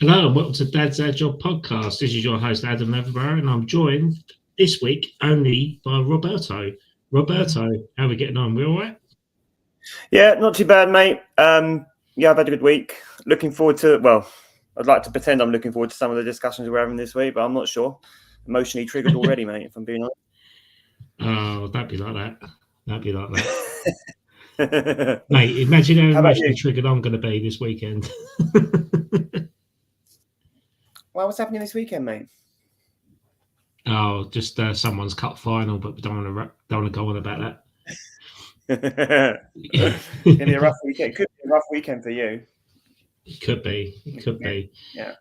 Hello and welcome to Dad's Ad Job podcast. This is your host Adam Neverborough, and I'm joined this week only by Roberto. Roberto, how are we getting on? We all right? Yeah, not too bad, mate. Yeah, I've had a good week. Looking forward to, well, I'd like to pretend I'm looking forward to some of the discussions we're having this week, but I'm not sure. Emotionally triggered already, mate, if I'm being honest. Oh, don't be like that. Don't be like that. Mate, imagine how emotionally triggered I'm going to be this weekend. Well, what's happening this weekend, mate? Oh, just someone's cup final, but we don't want to go on about that. It's gonna be a rough weekend. It could be a rough weekend for you. It could be. Yeah.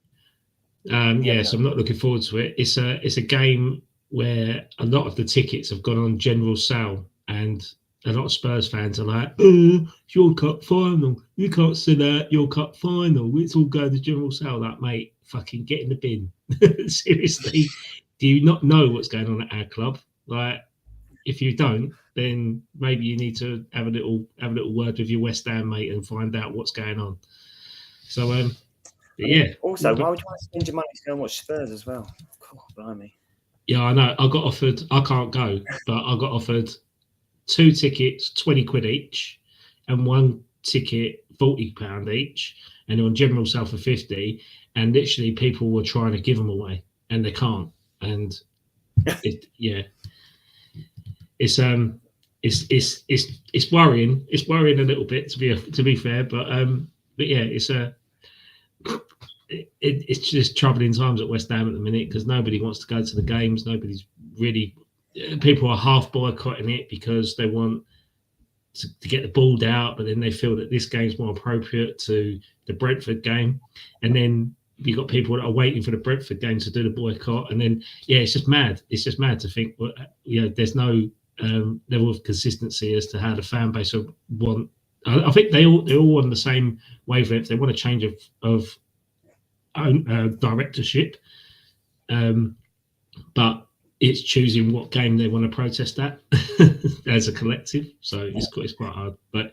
So I'm not looking forward to it. It's a game where a lot of the tickets have gone on general sale, and a lot of Spurs fans are like, it's your cup final. You can't sell out your cup final. It's all going to general sale. Like, mate, fucking get in the bin. Seriously, do you not know what's going on at our club? Like, if you don't, then maybe you need to have a little word with your West Ham mate and find out what's going on. So, yeah. Also, why would you want to spend your money to go and watch Spurs as well? God, blimey. Yeah, I know. I got offered. I can't go, but I got offered 2 tickets, 20 quid each, and 1 ticket, £40 each, and on general sale for 50. And literally, people were trying to give them away, and they can't. And it's worrying. It's worrying a little bit to be fair, but yeah, it's just troubling times at West Ham at the minute because nobody wants to go to the games. Nobody's really. People are half boycotting it because they want to get the ball out, but then they feel that this game's more appropriate to the Brentford game, and then you've got people that are waiting for the Brentford game to do the boycott, and then it's just mad. It's just mad to think, there's no level of consistency as to how the fan base want. I think they're all on the same wavelength. They want a change of directorship, but it's choosing what game they want to protest at as a collective. So it's quite hard. But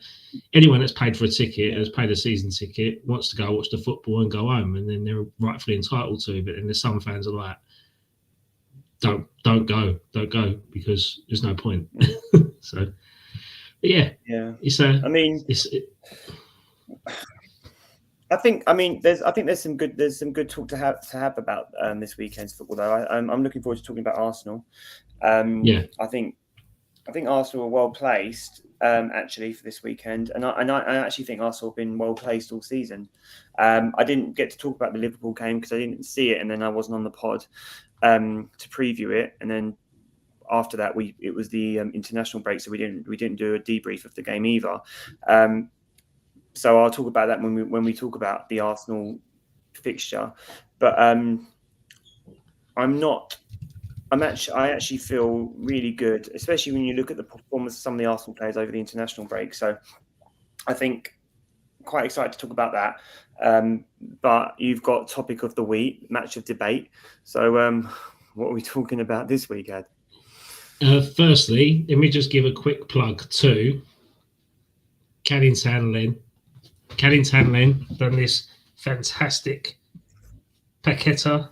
anyone that's paid for a ticket, has paid a season ticket, wants to go watch the football and go home, and then they're rightfully entitled to. But then there's some fans are like, don't go because there's no point. So, yeah. I think there's some good talk to have about this weekend's football though. I'm looking forward to talking about Arsenal. I think Arsenal are well placed actually for this weekend, and I actually think Arsenal have been well placed all season. I didn't get to talk about the Liverpool game because I didn't see it, and then I wasn't on the pod to preview it, and then after that it was the international break, so we didn't do a debrief of the game either. So I'll talk about that when we talk about the Arsenal fixture. But I actually feel really good, especially when you look at the performance of some of the Arsenal players over the international break. So I think quite excited to talk about that. But you've got topic of the week, match of debate. So what are we talking about this week, Ed? Firstly, let me just give a quick plug to Caddy Tanlin done this fantastic paqueta.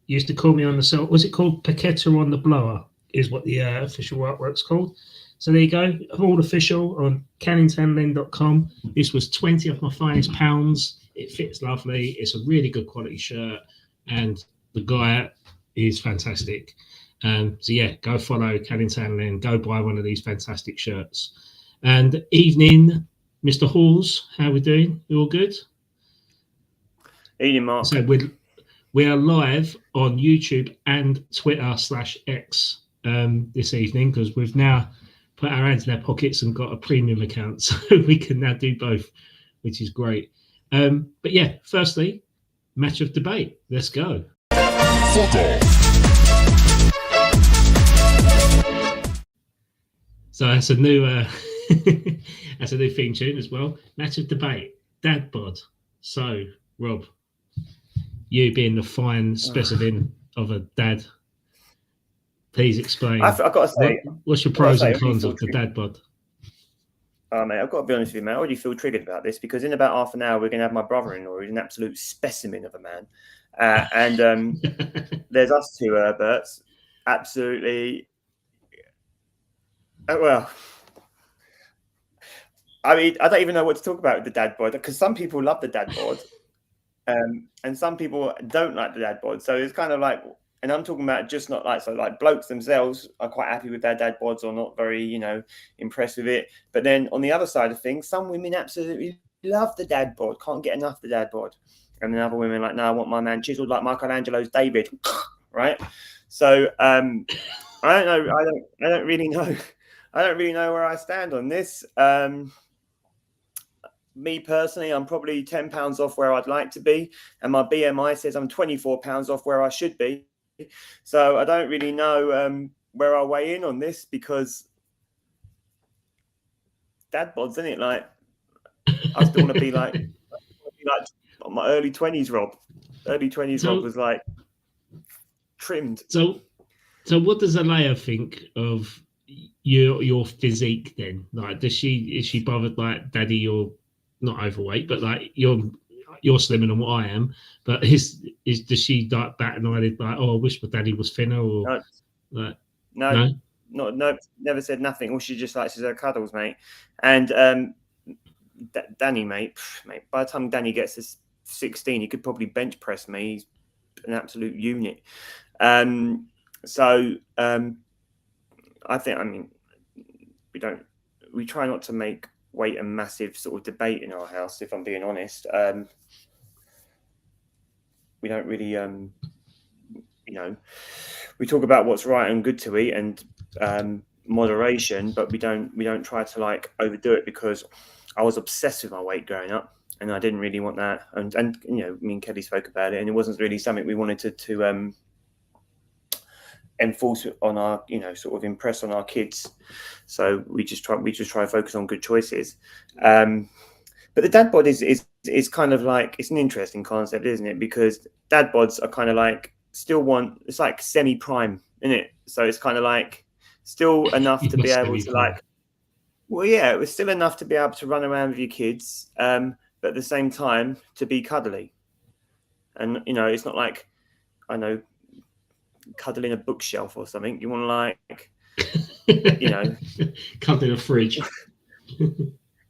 Used to call me on the cell. Was it called paqueta on the blower? Is what the official artwork's called. So there you go. All official on canningtanlin.com. This was 20 of my finest pounds. It fits lovely. It's a really good quality shirt, and the guy is fantastic. So yeah, go follow Canning Tanlin. Go buy one of these fantastic shirts. And evening, Mr. Halls, how are we doing? You all good? Evening, Mark. So we are live on YouTube and Twitter/X this evening because we've now put our hands in our pockets and got a premium account, so we can now do both, which is great. But yeah, firstly, match of debate. Let's go. So that's a new that's a new theme tune as well. Match of debate, DADBOD. So, Rob, you being the fine specimen of a dad, please explain. I've got to say, what's your pros and cons of the DADBOD? Oh, mate, I've got to be honest with you, mate. I already feel triggered about this because in about half an hour, we're going to have my brother-in-law, who's an absolute specimen of a man. And there's us two, Herberts. Absolutely. Well, I mean, I don't even know what to talk about with the dad bod because some people love the dad bod, and some people don't like the dad bod. So it's kind of like, and I'm talking about just not like, so like blokes themselves are quite happy with their dad bods or not very, you know, impressed with it. But then on the other side of things, some women absolutely love the dad bod, can't get enough of the dad bod. And then other women like, no, I want my man chiseled like Michelangelo's David, right? So I don't know. I don't really know. I don't really know where I stand on this. Me personally, I'm probably 10 pounds off where I'd like to be. And my BMI says I'm 24 pounds off where I should be. So I don't really know where I weigh in on this because dad bods, isn't it? Like, I still want to be like my early 20s, Rob. Early 20s, Rob was like trimmed. So what does Alea think of your physique then? Like, is she bothered like, Daddy, you're not overweight, but like you're slimmer than what I am, but does she like bat an eyelid like, oh, I wish my daddy was thinner, or no, like no, never said nothing. All she just likes is her cuddles, mate. And Danny, mate, by the time Danny gets to 16, he could probably bench press me. He's an absolute unit. So I think, I mean, we try not to make weight a massive sort of debate in our house, if I'm being honest. We don't really, you know, we talk about what's right and good to eat and moderation, but we don't try to like overdo it because I was obsessed with my weight growing up and I didn't really want that. And you know, me and Kelly spoke about it, and it wasn't really something we wanted to enforce on our, you know, sort of impress on our kids. So we just try to focus on good choices. But the dad bod is kind of like, it's an interesting concept, isn't it? Because dad bods are kind of like it's like semi-prime, isn't it? So it's kind of like still enough to be able to like, well, yeah, it was still enough to be able to run around with your kids, but at the same time to be cuddly. And, you know, it's not like, I know, cuddling a bookshelf or something. You want to like, you know, cuddling a fridge.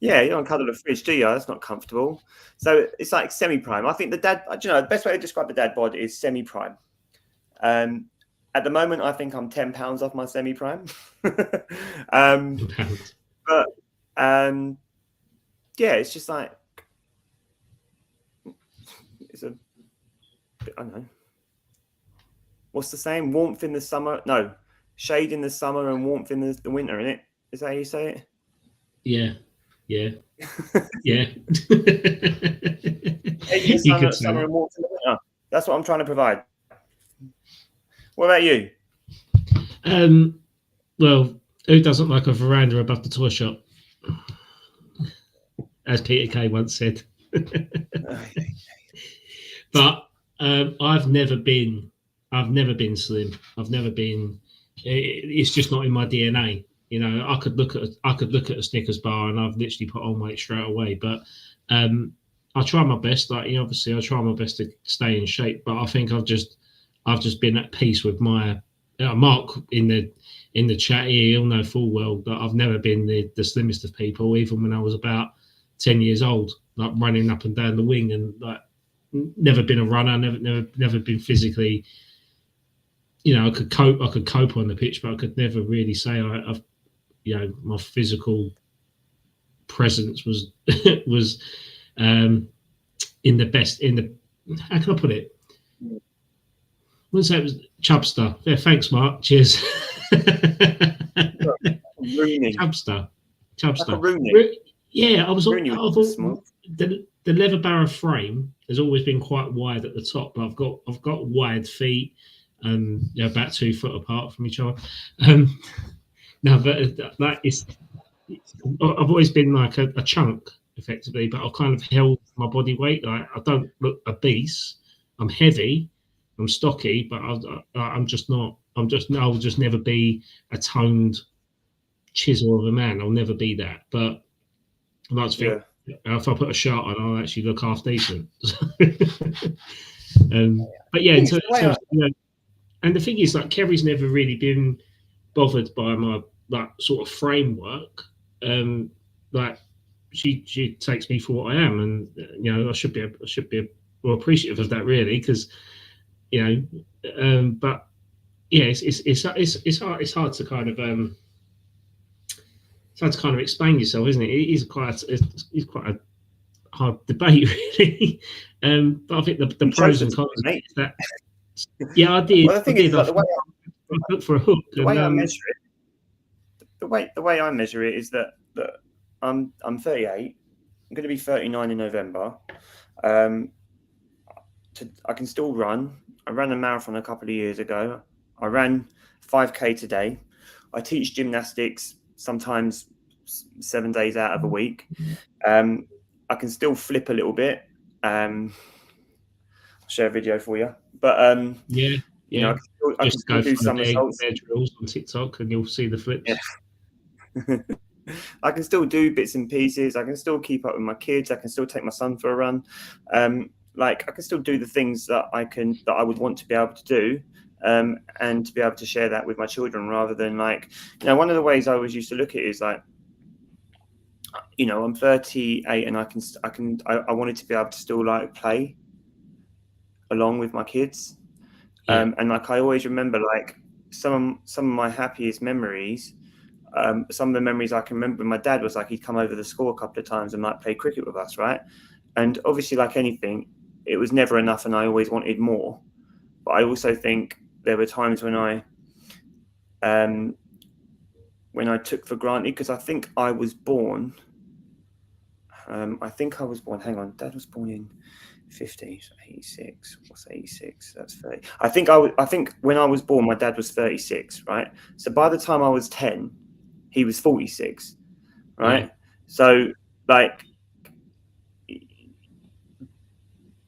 Yeah, you don't cuddle a fridge, do you? That's not comfortable. So it's like semi-prime. I think the best way to describe the dad bod is semi-prime. At the moment, I think I'm 10 pounds off my semi-prime. But yeah, it's just like, I don't know. What's the saying? Warmth in the summer? No, shade in the summer and warmth in the winter, innit? Is that how you say it? Yeah. Yeah. You could summer and warmth in the winter. That's what I'm trying to provide. What about you? Well, who doesn't like a veranda above the toy shop? As Peter Kay once said. But I've never been slim. I've never been. It's just not in my DNA. You know, I could look at a Snickers bar and I've literally put on weight straight away. But I try my best. Like, you know, obviously, I try my best to stay in shape. But I think I've just been at peace with my Mark in the chat here. He'll know full well that I've never been the slimmest of people, even when I was about 10 years old, like running up and down the wing, and like never been a runner, never been physically. You know, I could cope on the pitch, but I could never really say I've, you know, my physical presence was in the best, how can I put it? Wouldn't say it was chubster. Yeah, thanks, Mark. Cheers. Chubster. Like yeah, I thought the leather barrow frame has always been quite wide at the top, but I've got wide feet. They're about 2 foot apart from each other. No, but that is, I've always been like a chunk, effectively, but I've kind of held my body weight. Like, I don't look obese. I'm heavy. I'm stocky, but I'm just not. I'll just never be a toned chisel of a man. I'll never be that. But I like to think if I put a shirt on, I'll actually look half decent. But yeah, in terms of, and the thing is, like, Kerry's never really been bothered by my like sort of framework. Like, she takes me for what I am, and I should be more appreciative of that, really, because but yeah, it's hard to kind of explain yourself, isn't it? It's quite a hard debate, really. But I think the pros and cons is that. Yeah, I did. Well, the thing is, like, the way I look for a hook. I measure it, the way I measure it is that I'm 38. I'm going to be 39 in November. I can still run. I ran a marathon a couple of years ago. I ran 5K today. I teach gymnastics sometimes 7 days out of a week. I can still flip a little bit. I'll share a video for you. But yeah. I can still do somersaults. Drills on TikTok, and you'll see the flips. Yeah. I can still do bits and pieces. I can still keep up with my kids. I can still take my son for a run. Like, I can still do the things that I would want to be able to do, and to be able to share that with my children, rather than, like, one of the ways I always used to look at it is like, I'm 38 and I wanted to be able to still, like, play along with my kids. And like, I always remember, like, some of my happiest memories, some of the memories I can remember, my dad was like, he'd come over the school a couple of times and, like, play cricket with us, right? And obviously, like anything, it was never enough, and I always wanted more. But I also think there were times when I took for granted, because I think I was born. Hang on, Dad was born in 50, so 86. What's 86? That's 30. I think when I was born, my dad was 36, right? So by the time I was 10, he was 46, right? So, like,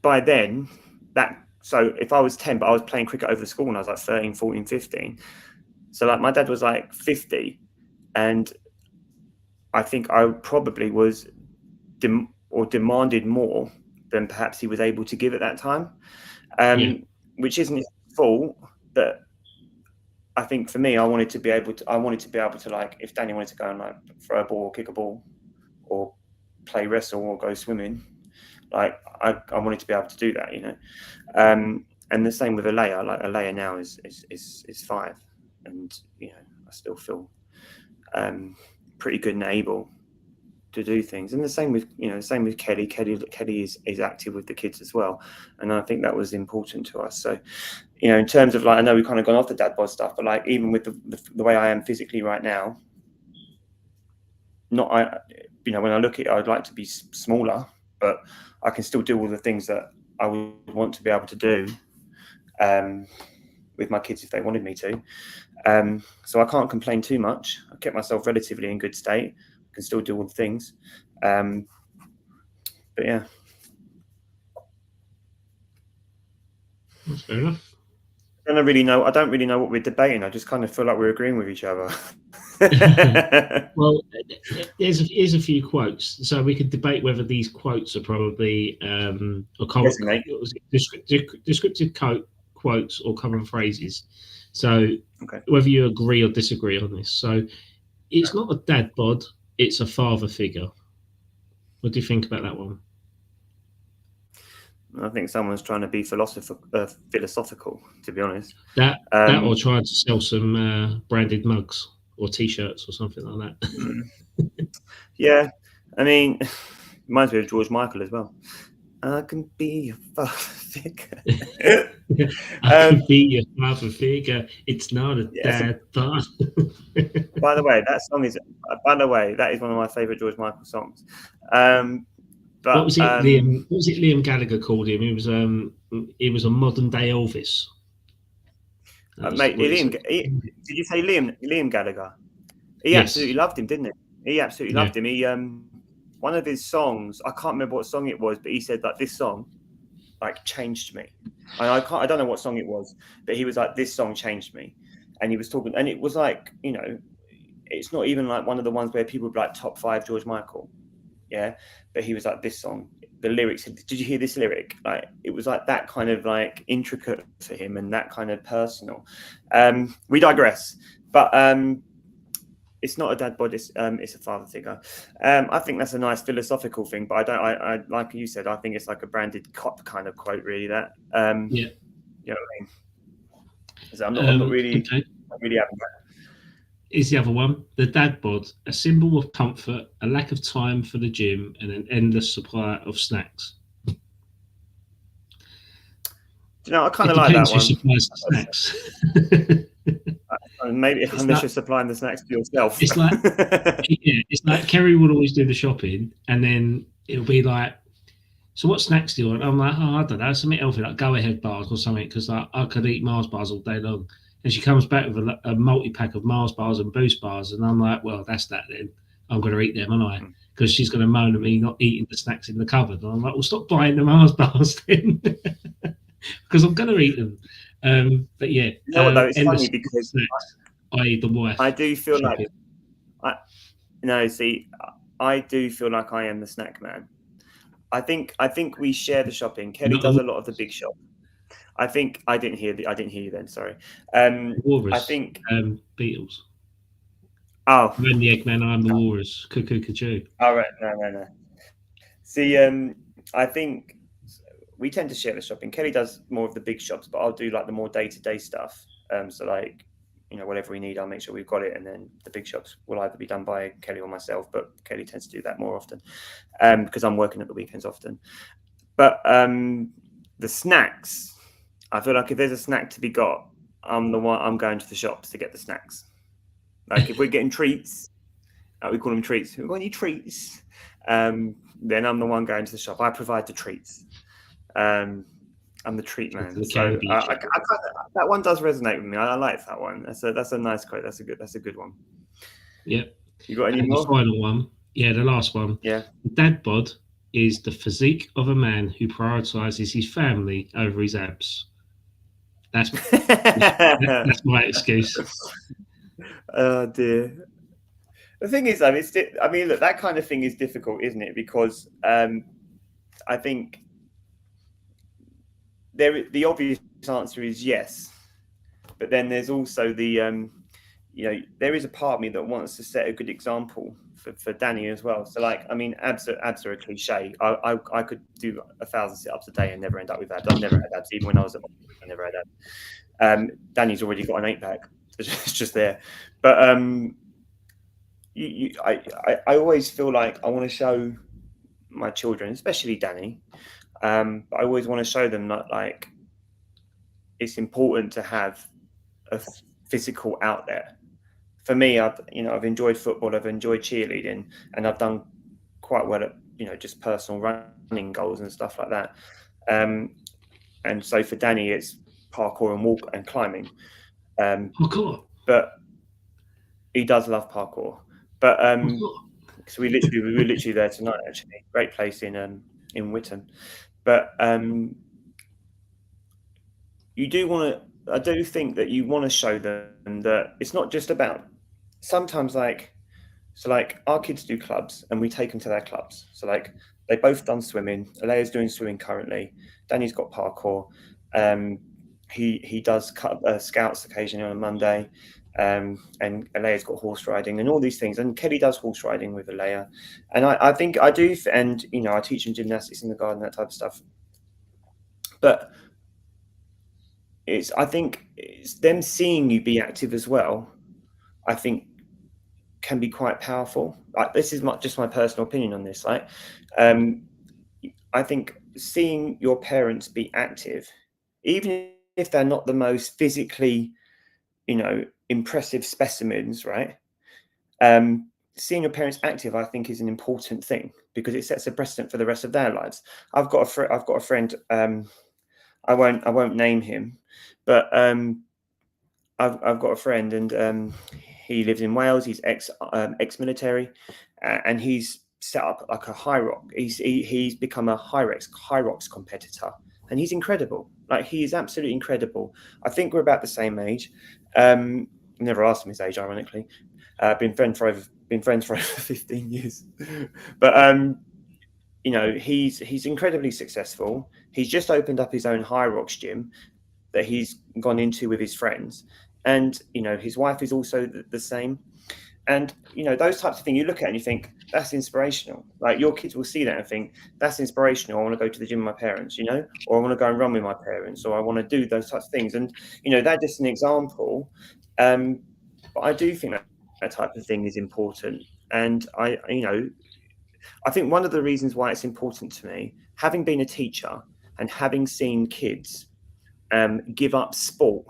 by then, so if I was 10, but I was playing cricket over the school when I was like 13, 14, 15. So, like, my dad was like 50, and I think I probably was demanded more than perhaps he was able to give at that time, which isn't his fault. But I think for me, I wanted to be able to, like, if Danny wanted to go and, like, throw a ball or kick a ball or play wrestle or go swimming, like, I wanted to be able to do that, and the same with Alea. Like, Alea now is 5, and I still feel pretty good and able to do things. And the same with Kelly. Kelly is active with the kids as well, and I think that was important to us. So, in terms of, like, I know we've kind of gone off the dad bod stuff, but, like, even with the way I am physically right now, when I look at it, I'd like to be smaller, but I can still do all the things that I would want to be able to do with my kids if they wanted me to. So I can't complain too much. I kept myself relatively in good state. I can still do all the things. But yeah. That's fair enough. I don't really know what we're debating. I just kind of feel like we're agreeing with each other. Well, here's a few quotes, so we could debate whether these quotes are probably descriptive quotes or common phrases. So whether you agree or disagree on this. So it's not a dad bod, it's a father figure. What do you think about that one? I think someone's trying to be philosophical, to be honest. That or trying to sell some branded mugs or T-shirts or something like that. Yeah, I mean, reminds me of George Michael as well. I can be your father figure. I can be your father figure. It's not a dad bod. By the way, that is one of my favorite George Michael songs. But, what was it? Liam Gallagher called him? He was a modern day Elvis. Mate, did you say Liam Gallagher? He absolutely loved him, didn't he? He absolutely loved him. He one of his songs, I can't remember what song it was, but he said, like, this song, like, changed me. I don't know what song it was, but he was like, this song changed me. And he was talking, and it was like, it's not even like one of the ones where people would be like top 5 George Michael. yeah. But he was like, this song, the lyrics, did you hear this lyric? Like, it was like that kind of like intricate for him and that kind of personal. We digress, but it's not a dad bod, it's a father figure. I think that's a nice philosophical thing, but I like you said, I think it's like a branded cop kind of quote, really. That yeah. You know what I mean? So I'm not really okay. really having that. Is the other one the dad bod, a symbol of comfort, a lack of time for the gym, and an endless supply of snacks? Do you know, I kind of like that one. Who supplies the snacks. Maybe unless you're supplying the snacks to yourself. It's like, yeah, it's like Kerry would always do the shopping, and then it'll be like, so what snacks do you want? I'm like, oh, I don't know, something healthy, like Go Ahead bars or something, because like, I could eat Mars bars all day long. And she comes back with a multi-pack of Mars bars and Boost bars, and I'm like, well, that's that then. I'm going to eat them, aren't I? Because she's going to moan at me not eating the snacks in the cupboard. And I'm like, well, stop buying the Mars bars then, because I'm going to eat them. But yeah, you know what, though, it's funny because snacks, i.e. the wife. I do feel shopping. like I do feel like I am the snack man. I think we share the shopping. Kelly does a lot of the big shop. I think I didn't hear you then. Sorry. Walrus, I think Beatles. Oh, when the Eggman, I'm the Walrus. Cuckoo, cuckoo. All right, no. See, I think we tend to share the shopping. Kelly does more of the big shops, but I'll do like the more day-to-day stuff. So like, you know, whatever we need, I'll make sure we've got it, and then the big shops will either be done by Kelly or myself. But Kelly tends to do that more often because I'm working at the weekends often. But the snacks, I feel like if there's a snack to be got, I'm going to the shops to get the snacks. Like if we're getting treats, we call them treats. We've got any treats? Then I'm the one going to the shop. I provide the treats. I'm the treat man. So that one does resonate with me. I like that one. That's a nice quote. That's a good one. Yeah. You got any more? The final one. Yeah, the last one. Yeah. The dad bod is the physique of a man who prioritizes his family over his abs. That's my excuse. Oh dear. The thing is, look, that kind of thing is difficult, isn't it? Because I think the obvious answer is yes, but then there's also the there is a part of me that wants to set a good example for Danny as well. So like, I mean, abs are a cliche. I could do 1,000 sit-ups a day and never end up with abs. I've never had abs, even when I was at I never had abs. Danny's already got an 8-pack. It's just there. But I always feel like I want to show my children, especially Danny, but I always want to show them that like it's important to have a physical outlet. For me, I've enjoyed football, I've enjoyed cheerleading, and I've done quite well at just personal running goals and stuff like that. And so for Danny, it's parkour and walk and climbing. Parkour. But he does love parkour. But so we were literally there tonight. Actually, great place in Witton. But you do want to. I do think that you want to show them that it's not just about. Sometimes like our kids do clubs and we take them to their clubs. So like they both done swimming. Alea's doing swimming currently. Danny's got parkour. He does scouts occasionally on a Monday. And Alea's got horse riding and all these things. And Kelly does horse riding with Alea. And I think I do. And, I teach them gymnastics in the garden, that type of stuff. But I think it's them seeing you be active as well, I think can be quite powerful. Like, this is just my personal opinion on this. Like, I think seeing your parents be active, even if they're not the most physically, impressive specimens, right? Seeing your parents active, I think, is an important thing because it sets a precedent for the rest of their lives. I've got a friend. I won't name him, but I've got a friend, and he lives in Wales. He's ex-military, and he's set up like a high rock. He's become a high rocks competitor, and he's incredible. Like, he is absolutely incredible. I think we're about the same age. Never asked him his age, ironically. Been friends for over been friends for over 15 years. But you know, he's incredibly successful. He's just opened up his own High Rocks gym that he's gone into with his friends, and you know, his wife is also the same. And you know, those types of things you look at and you think that's inspirational. Like your kids will see that and think that's inspirational. I want to go to the gym with my parents, you know, or I want to go and run with my parents, or I want to do those types of things. And you know, that's just an example. But I do think that type of thing is important. And you know, I think one of the reasons why it's important to me, having been a teacher and having seen kids give up sport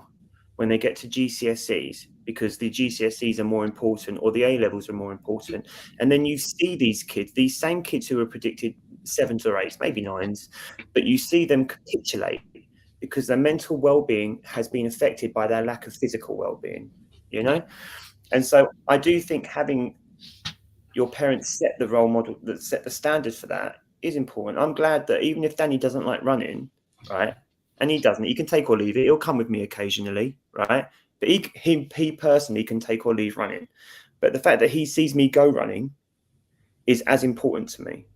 when they get to GCSEs because the GCSEs are more important or the A levels are more important. And then you see these kids, these same kids who are predicted 7s or 8s, maybe 9s, but you see them capitulate because their mental well-being has been affected by their lack of physical well-being, you know? And so I do think having your parents set the role model, that set the standards for that is important. I'm glad that even if Danny doesn't like running, right, and he doesn't, he can take or leave it. He'll come with me occasionally, right? But he personally can take or leave running. But the fact that he sees me go running is as important to me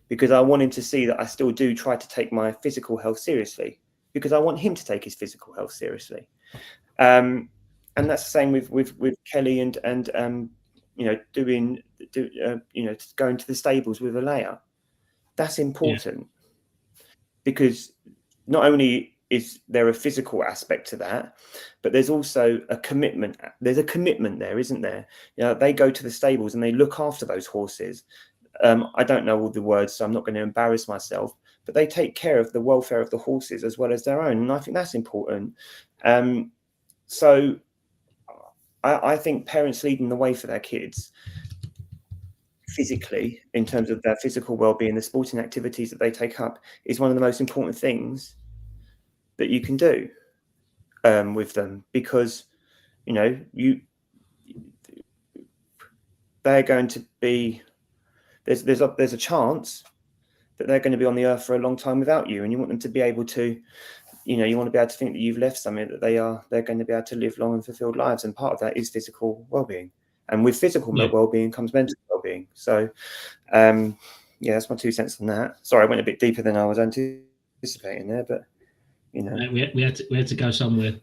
because I want him to see that I still do try to take my physical health seriously because I want him to take his physical health seriously. And that's the same with Kelly and you know, you know, going to the stables with Alea. That's important because not only is there a physical aspect to that, but there's also a commitment. There's a commitment there, isn't there? You know, they go to the stables and they look after those horses. I don't know all the words, so I'm not going to embarrass myself, but they take care of the welfare of the horses as well as their own. And I think that's important. So I think parents leading the way for their kids physically, in terms of their physical well-being, the sporting activities that they take up, is one of the most important things that you can do with them, because you know they're going to be there's a chance that they're going to be on the earth for a long time without you, and you want them to be able to, you know, you want to be able to think that you've left something that they're going to be able to live long and fulfilled lives, and part of that is physical well-being, and with physical well-being comes mental well-being. So yeah, that's my 2 cents on that. Sorry, I went a bit deeper than I was anticipating there, but you know, we had to go somewhere.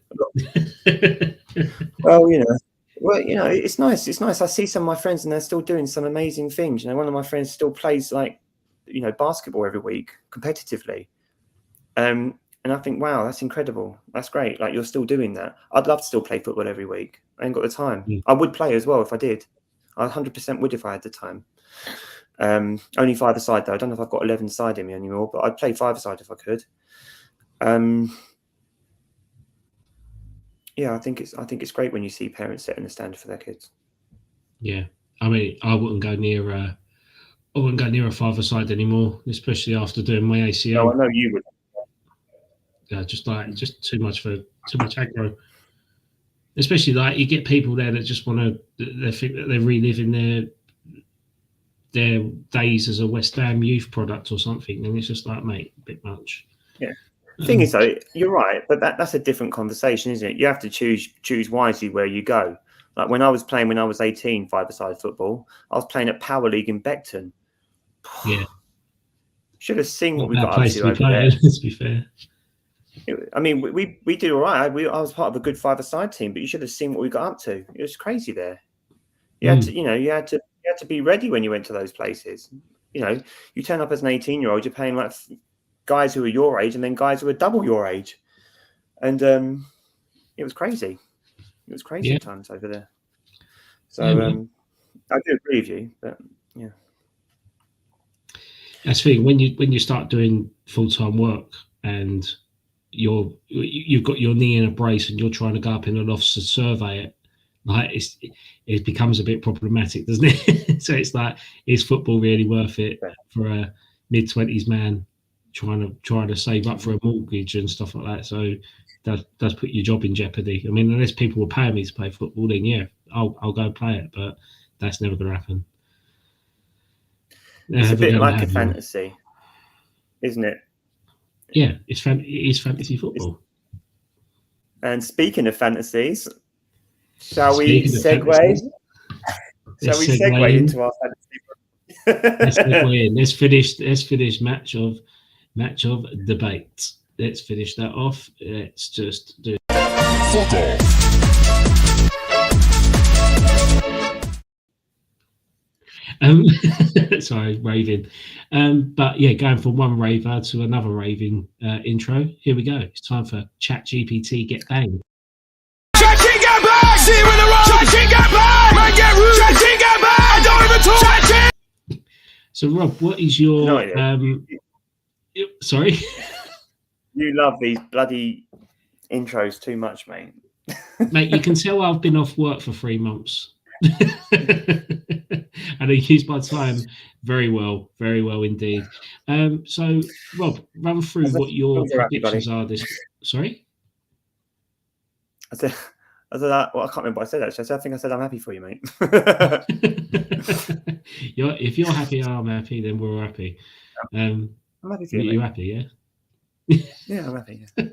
Well, you know, it's nice. It's nice. I see some of my friends and they're still doing some amazing things. You know, one of my friends still plays, like, you know, basketball every week competitively. And I think, wow, that's incredible. That's great. Like, you're still doing that. I'd love to still play football every week. I ain't got the time. I would play as well if I did. I 100% would if I had the time. Only 5-a-side though. I don't know if I've got 11-a-side in me anymore, but I'd play 5-a-side if I could. Yeah, I think it's great when you see parents setting the standard for their kids. Yeah, I mean, I wouldn't go near a 5-a-side anymore, especially after doing my ACL. No, I know you would. Yeah, just too much aggro. Especially, like, you get people there that just want to, they think that they're reliving their days as a West Ham youth product or something, and it's just like, mate, a bit much. Yeah. The thing is, though, you're right, but that's a different conversation, isn't it? You have to choose wisely where you go. Like when I was 18, 5-a-side football, I was playing at Power League in Beckton. Yeah. Should have seen what we got up to over there. Let's be fair. I mean, we did all right. I was part of a good 5-a-side team, but you should have seen what we got up to. It was crazy there. You had to, you had to be ready when you went to those places. You know, you turn up as an 18-year-old, you're playing like guys who are your age and then guys who are double your age. And it was crazy. It was crazy at times over there. So I do agree with you, but yeah. That's the thing, when you start doing full-time work and you've got your knee in a brace and you're trying to go up in the lofts to survey it, like it becomes a bit problematic, doesn't it? So it's like, is football really worth it for a mid-20s man trying to save up for a mortgage and stuff like that? So that does put your job in jeopardy. I mean, unless people were paying me to play football, then yeah, I'll go play it, but that's never going to happen. It's a bit like a fantasy, isn't it? Yeah, it is fantasy football. And speaking of fantasies, shall we segue? Shall we segue into our fantasy? Let's segue in. Let's finish match of debate. Let's finish that off. Let's just do football. Sorry, raving. But yeah, going from one raver to another raving intro. Here we go. It's time for ChatGPT Get Banged. So Rob, what is your sorry? You love these bloody intros too much, mate. Mate, you can tell I've been off work for 3 months. And I used my time very well indeed. So Rob, run through what your predictions are this. Sorry? I said, well, I can't remember what I said actually. I think I said I'm happy for you, mate. If you're happy, I'm happy. Then we're happy. I'm happy for you. You happy? Yeah. Yeah, I'm happy. Yeah.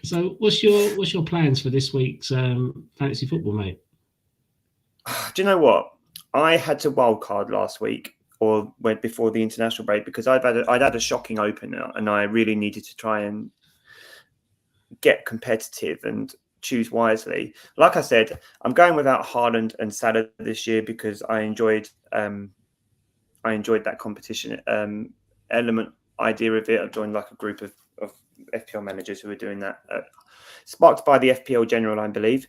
So, what's your plans for this week's fantasy football, mate? Do you know what? I had to wildcard last week, or went before the international break, because I'd had a shocking opener, and I really needed to try and get competitive and choose wisely. Like I said, I'm going without Haaland and Salah this year because I enjoyed that competition element idea of it. I've joined like a group of FPL managers who are doing that, sparked by the FPL general, I believe.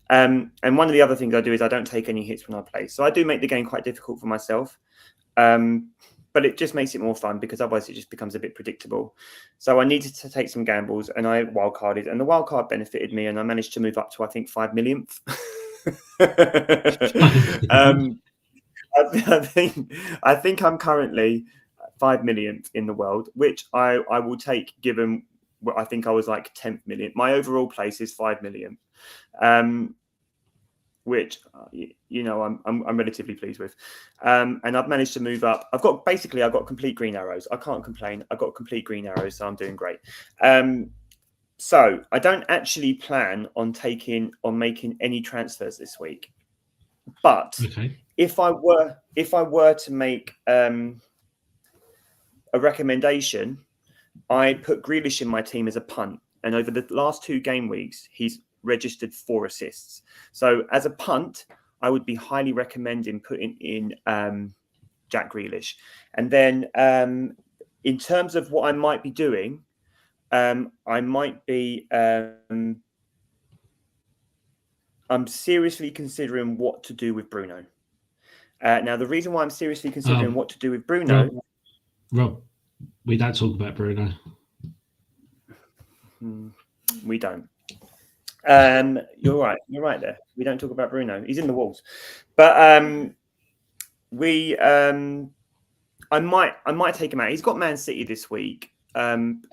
And one of the other things I do is I don't take any hits when I play, so I do make the game quite difficult for myself. But it just makes it more fun because otherwise it just becomes a bit predictable. So I needed to take some gambles, and I wildcarded, and the wildcard benefited me, and I managed to move up to, I think, 5 millionth. I think I'm currently 5 millionth in the world, which I will take, given what I think I was like 10th million. My overall place is 5 million, which I'm relatively pleased with, and I've managed to move up. I've got complete green arrows. I can't complain. I've got complete green arrows, so I'm doing great. So I don't actually plan on making any transfers this week, but if I were to make a recommendation, I'd put Grealish in my team as a punt, and over the last 2 game weeks, he's registered 4 assists. So as a punt, I would be highly recommending putting in Jack Grealish. And then in terms of what I might be doing, I might be I'm seriously considering what to do with Bruno. Now, the reason why I'm seriously considering what to do with Bruno... Rob, we don't talk about Bruno. We don't. You're right. You're right there. We don't talk about Bruno. He's in the Wolves. But I might take him out. He's got Man City this week. And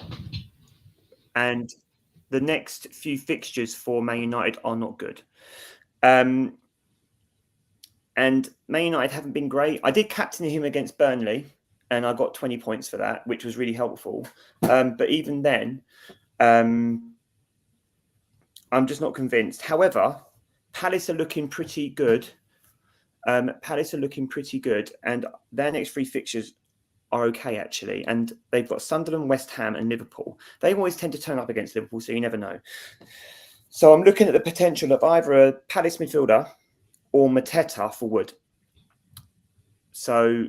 the next few fixtures for Man United are not good. And Man United haven't been great. I did captain him against Burnley, and I got 20 points for that, which was really helpful. But even then, I'm just not convinced. However, Palace are looking pretty good. And their next 3 fixtures are okay, actually. And they've got Sunderland, West Ham, and Liverpool. They always tend to turn up against Liverpool, so you never know. So I'm looking at the potential of either a Palace midfielder or Mateta for Wood. So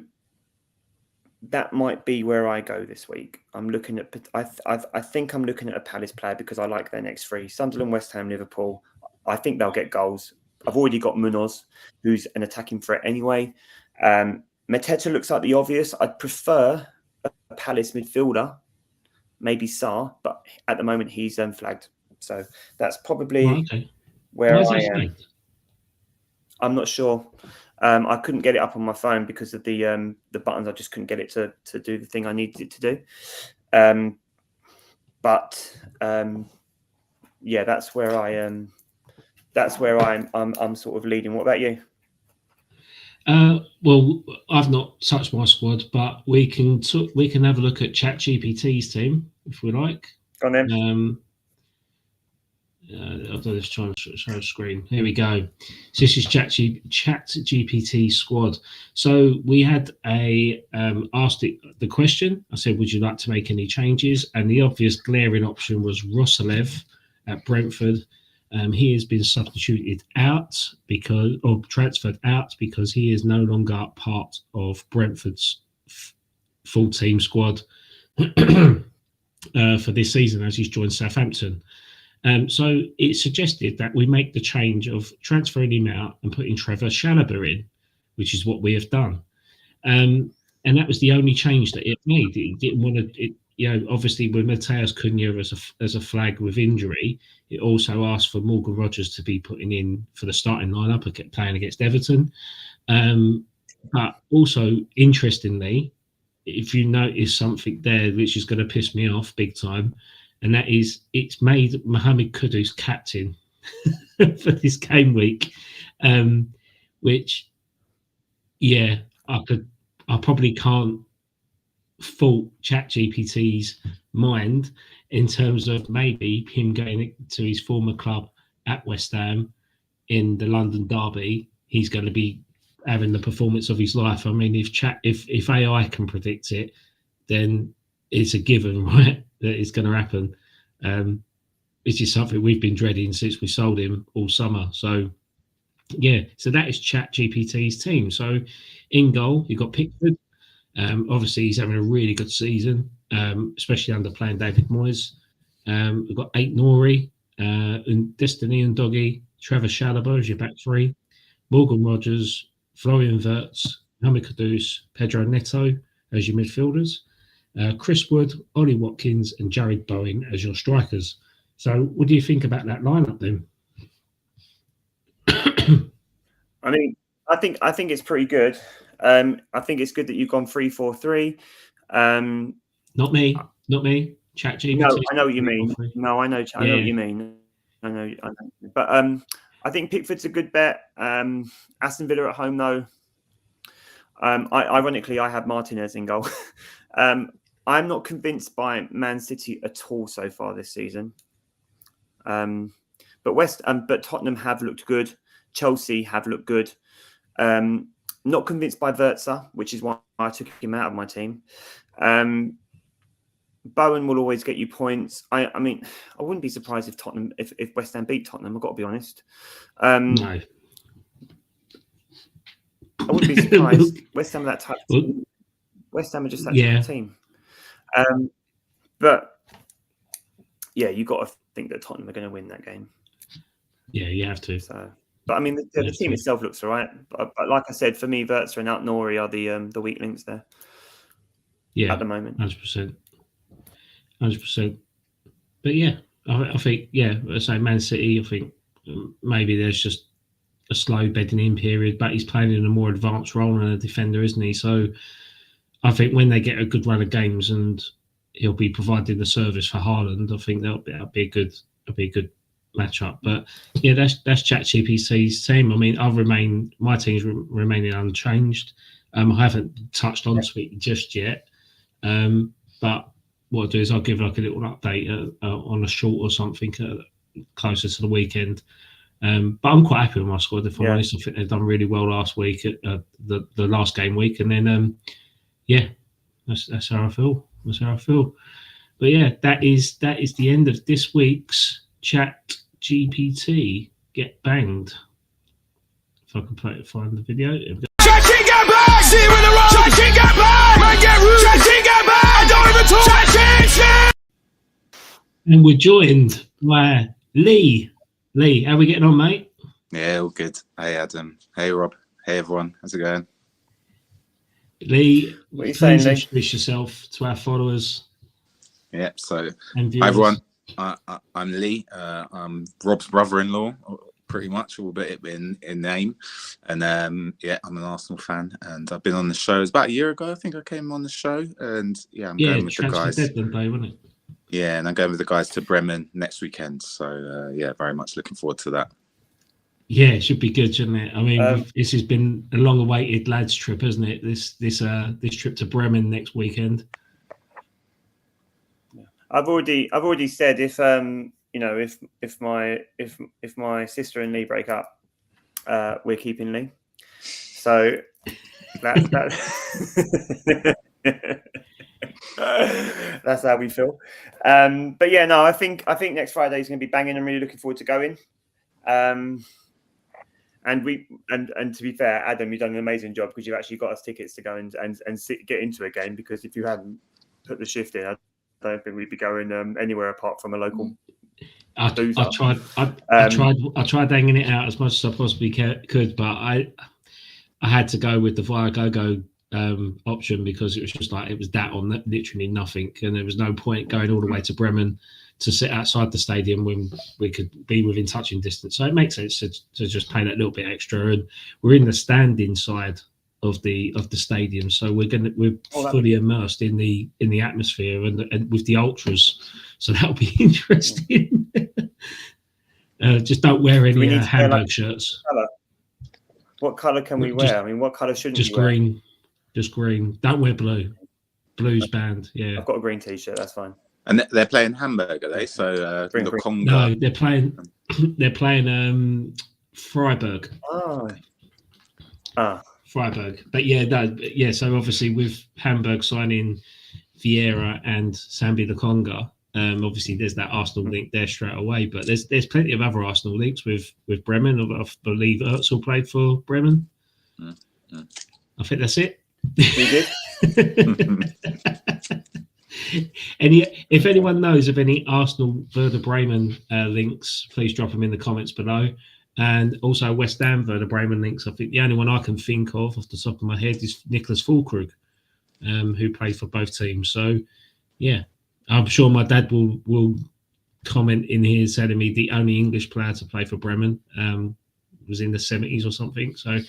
that might be where I go this week. I'm looking at. I think I'm looking at a Palace player because I like their next 3: Sunderland, West Ham, Liverpool. I think they'll get goals. I've already got Munoz, who's an attacking threat anyway. Mateta looks like the obvious. I'd prefer a Palace midfielder, maybe Sarr, but at the moment he's flagged. So that's probably where I am. I'm not sure. I couldn't get it up on my phone because of the buttons. I just couldn't get it to do the thing I needed it to do. Yeah, that's where I am. That's where I'm sort of leading. What about you? Well, I've not touched my squad, but we can have a look at ChatGPT's team if we like. Go on then. I'll do this trying to show screen. Here we go. So this is Chat GPT squad. So we had asked it the question. I said, would you like to make any changes? And the obvious glaring option was Rosselev at Brentford. He has been substituted out or transferred out because he is no longer part of Brentford's full team squad for this season, as he's joined Southampton. So it suggested that we make the change of transferring him out and putting Trevor Chalobah in, which is what we have done. And that was the only change that it made. It didn't want to, obviously with Mateus Cunha as a flag with injury, it also asked for Morgan Rogers to be putting in for the starting lineup playing against Everton. But also, interestingly, if you notice something there, which is going to piss me off big time, and that is it's made Mohamed Kudus captain for this game week, which, I probably can't fault ChatGPT's mind in terms of maybe him going to his former club at West Ham in the London derby. He's going to be having the performance of his life. I mean, if AI can predict it, then it's a given, right, that it's going to happen. It's just something we've been dreading since we sold him all summer. So, so that is ChatGPT's team. So, in goal, you've got Pickford. Obviously, he's having a really good season, especially under playing David Moyes. We've got Aït-Nouri, Destiny and Doggy, Trevor Chalobah as your back three, Morgan Rogers, Florian Wirtz, Mohamed Kudus, Pedro Neto as your midfielders, Chris Wood, Ollie Watkins, and Jared Bowen as your strikers. So, what do you think about that lineup then? I mean, I think it's pretty good. I think it's good that you've gone 3-4-3. Not me. ChatGPT. No, I know what you mean. No, I know. I know what you mean. I know. But I think Pickford's a good bet. Aston Villa at home, though. Ironically, I have Martinez in goal. I'm not convinced by Man City at all so far this season. But Tottenham have looked good. Chelsea have looked good. Not convinced by Wirtz, which is why I took him out of my team. Bowen will always get you points. I mean, I wouldn't be surprised if West Ham beat Tottenham. I've got to be honest. No. I wouldn't be surprised. West Ham are that type of team. West Ham are just that type of team. But you've got to think that Tottenham are going to win that game. Yeah, you have to. So, but I mean, the team itself looks all right. But like I said, for me, Wirtz and Aït-Nouri are the weak links there. Yeah, at the moment, 100%. But I think I say Man City. I think maybe there's just a slow bedding in period, but he's playing in a more advanced role than a defender, isn't he? So I think when they get a good run of games and he'll be providing the service for Haaland, I think that'll be a good matchup. But that's ChatGPT's team. I mean, my team's remaining unchanged. I haven't touched on Sweet just yet, but what I'll do is I'll give like a little update on a short or something closer to the weekend. But I'm quite happy with my squad. If I'm honest, I think they've done really well last week at the last game week, and then that's how I feel. But that is the end of this week's Chat GPT Get Banged. If I can find the video. And we're joined by Lee. Lee, how are we getting on, mate? Yeah, all good. Hey, Adam. Hey, Rob. Hey, everyone. How's it going? Lee, what are you saying, Lee? Introduce yourself to our followers. Yeah, so hi, everyone. I'm Lee. I'm Rob's brother-in-law, pretty much, albeit in name. And I'm an Arsenal fan, and I've been on the show. It was about a year ago, I think I came on the show, and I'm going with the guys. Deadline day, wasn't it? Yeah, and I'm going with the guys to Bremen next weekend. So very much looking forward to that. Yeah, it should be good, shouldn't it? I mean, this has been a long-awaited lads trip, hasn't it? This trip to Bremen next weekend. I've already said if if my sister and Lee break up, we're keeping Lee. So that's that's how we feel. But yeah, no, I think next Friday is going to be banging. I'm really looking forward to going. And to be fair, Adam, you've done an amazing job because you've actually got us tickets to go and get into a game, because if you hadn't put the shift in, I don't think we'd be going anywhere apart from a local. I tried hanging it out as much as I possibly could, but I had to go with the Viagogo option because it was just like it was that on literally nothing, and there was no point going all the way to Bremen to sit outside the stadium when we could be within touching distance. So it makes sense to just pay that little bit extra, and we're in the stand inside of the stadium, so we're fully immersed in the atmosphere and with the ultras, so that'll be interesting. Just don't wear any Hamburg shirts. Color? What color can we wear? I mean, what color shouldn't just we wear? green? Just green. Don't wear blue. Blue's banned. Yeah, I've got a green t-shirt. That's fine. And they're playing Hamburg, are they? So no, they're playing Freiburg. Freiburg. But yeah. So obviously with Hamburg signing Vieira and Sambi Lokonga, obviously there's that Arsenal link there straight away. But there's plenty of other Arsenal links with Bremen. I believe Özil played for Bremen. I think that's it. We did. If anyone knows of any Arsenal Werder Bremen links, please drop them in the comments below. And also West Ham Werder Bremen links. I think the only one I can think of off the top of my head is Nicholas Füllkrug, who played for both teams. So yeah, I'm sure my dad will comment in here telling me the only English player to play for Bremen was in the 70s or something. So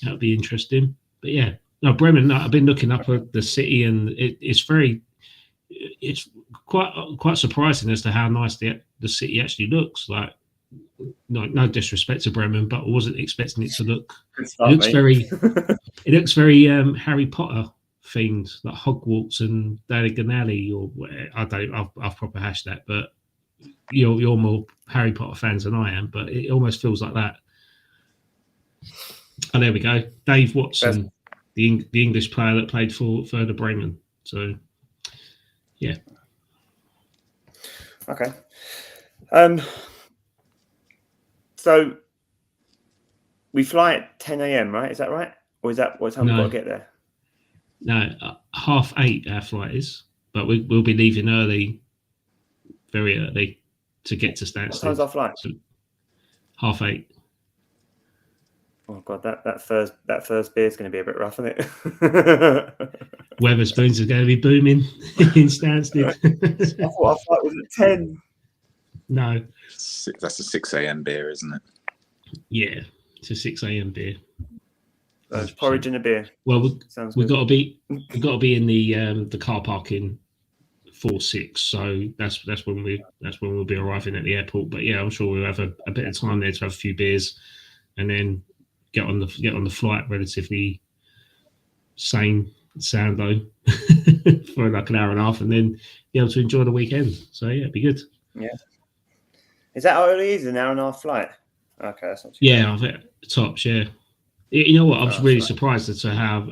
that would be interesting. But yeah, no, Bremen. I've been looking up at the city, and it's quite surprising as to how nice the city actually looks. Like, no disrespect to Bremen, but I wasn't expecting it to look. It looks very Harry Potter themed, like Hogwarts and Diagon Alley, or I've proper hashed that, but you're more Harry Potter fans than I am, but it almost feels like that. Oh, there we go, Dave Watson, the English player that played for Werder Bremen. So yeah. Okay. So we fly at 10 a.m, right? Is that right? Or is that what time we've got to get there? No, 8:30 our flight is, but we'll be leaving early, very early, to get to Stansted. What time's our flight? So 8:30. Oh god, that first beer is going to be a bit rough, isn't it? Weatherspoons are going to be booming in Stansted. I thought our flight was at 10. No, that's a 6 a.m. beer, isn't it? Yeah, it's a 6 a.m. beer. It's porridge and a beer. Well, we've got to be in the car parking 4-6, so that's when we'll be arriving at the airport. But yeah, I'm sure we'll have a bit of time there to have a few beers, and then get on the flight relatively sound though for like an hour and a half, and then be able to enjoy the weekend. So yeah, it'd be good. Yeah. Is that how early is an hour and a half flight? Okay, that's not too bad. I think tops. Yeah. You know what? I was really surprised as to how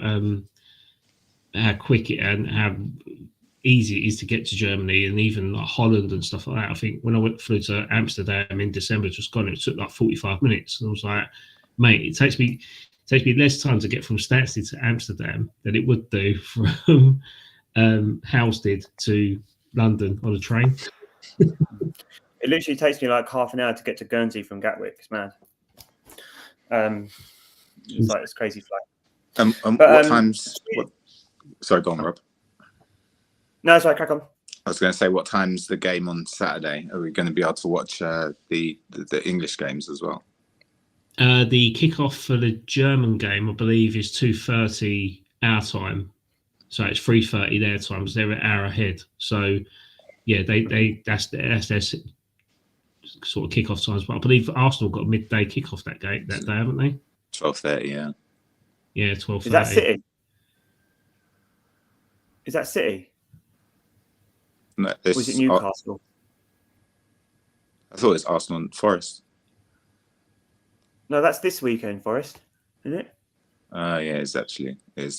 quick it and how easy it is to get to Germany and even like Holland and stuff like that. I think when I flew to Amsterdam in December, just gone, it took like 45 minutes, and I was like, mate, it takes me less time to get from Stansted to Amsterdam than it would do from Halstead to London on a train. It literally takes me like half an hour to get to Guernsey from Gatwick. It's mad. It's like this crazy flight. What times? Sorry, go on, Rob. No, sorry, crack on. I was going to say, what time's the game on Saturday? Are we going to be able to watch the English games as well? The kickoff for the German game, I believe, is 2:30 our time, so it's 3:30 their time. So they're an hour ahead. So yeah, that's their sort of kickoff times. But I believe Arsenal got a midday kickoff that day, haven't they? 12:30, yeah. Yeah, 12:30. Is that City? Is that City? No, or is it Newcastle? I thought it's Arsenal and Forest. No, that's this weekend, Forest, isn't it? Yeah, it's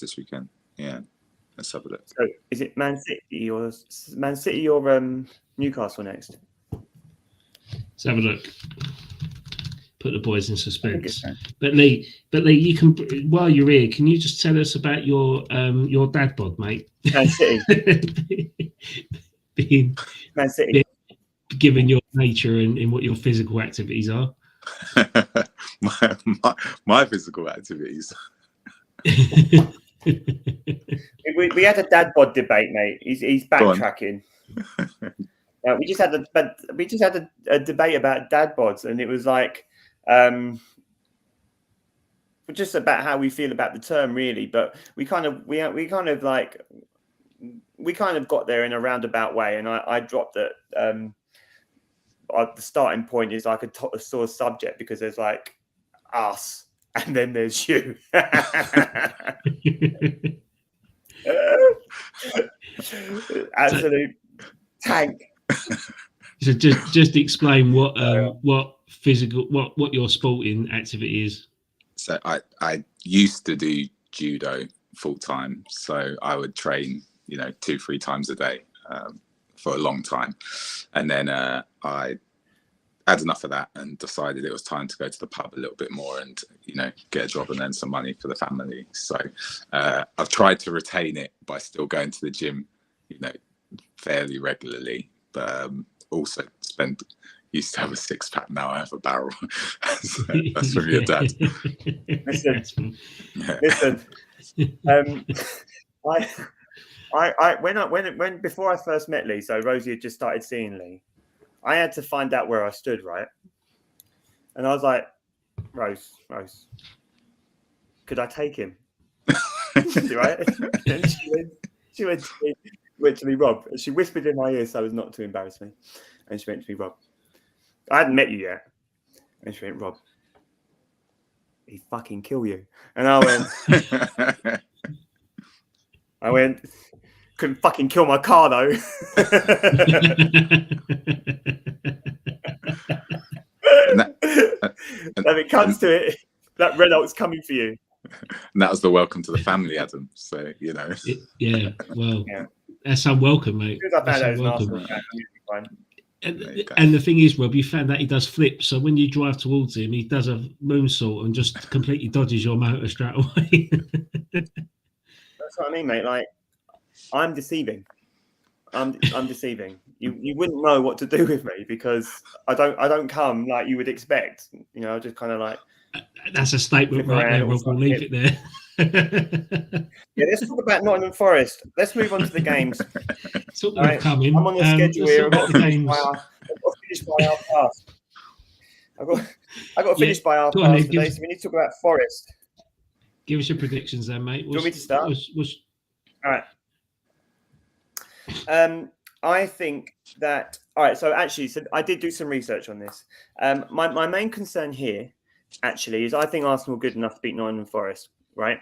this weekend. Yeah, let's have a look. So is it Man City or Newcastle next? Let's have a look. Put the boys in suspense. But Lee, you can, while you're here, can you just tell us about your DADBOD, mate? Man City. Man City. Given your nature and what your physical activities are. my physical activities. we had a DADBOD debate, mate. He's backtracking. We just had a debate about DADBODs, and it was like just about how we feel about the term, really. But we kind of got there in a roundabout way, and I dropped that. The starting point is like a sore subject, because there's like us and then there's you. Absolute tank. So just explain what your sporting activity is. So I used to do judo full time, so I would train 2-3 times a day for a long time, and then I had enough of that and decided it was time to go to the pub a little bit more and get a job and then some money for the family. So I've tried to retain it by still going to the gym fairly regularly, but also used to have a 6-pack, now I have a barrel. So that's from your dad. Listen. When before I first met Lee, so Rosie had just started seeing Lee, I had to find out where I stood, right? And I was like, Rose, could I take him? Right? And she went to me, Rob. She whispered in my ear so as not to embarrass me. And she went to me, Rob, I hadn't met you yet. And she went, Rob, he'd fucking kill you. And I went, couldn't fucking kill my car though. When it comes to it, that Renault's coming for you. And that was the welcome to the family, Adam. So that's unwelcome, mate. That's unwelcome. And the thing is, Rob, you found out he does flips. So when you drive towards him, he does a moonsault and just completely dodges your motor straight away. That's what I mean, mate. Like, I'm deceiving. I'm deceiving. You wouldn't know what to do with me because I don't come like you would expect. Just kind of like. That's a statement right there, Rob. We'll leave it there. Let's talk about Nottingham Forest. Let's move on to the games. Right. I'm on the schedule here. I've got to finish by our pass. I've got to finish by our pass today, so we need to talk about Forest. Give us your predictions then, mate. Do you want me to start? All right. I think that so I did do some research on this. My main concern here actually is I think Arsenal are good enough to beat Nottingham Forest, right?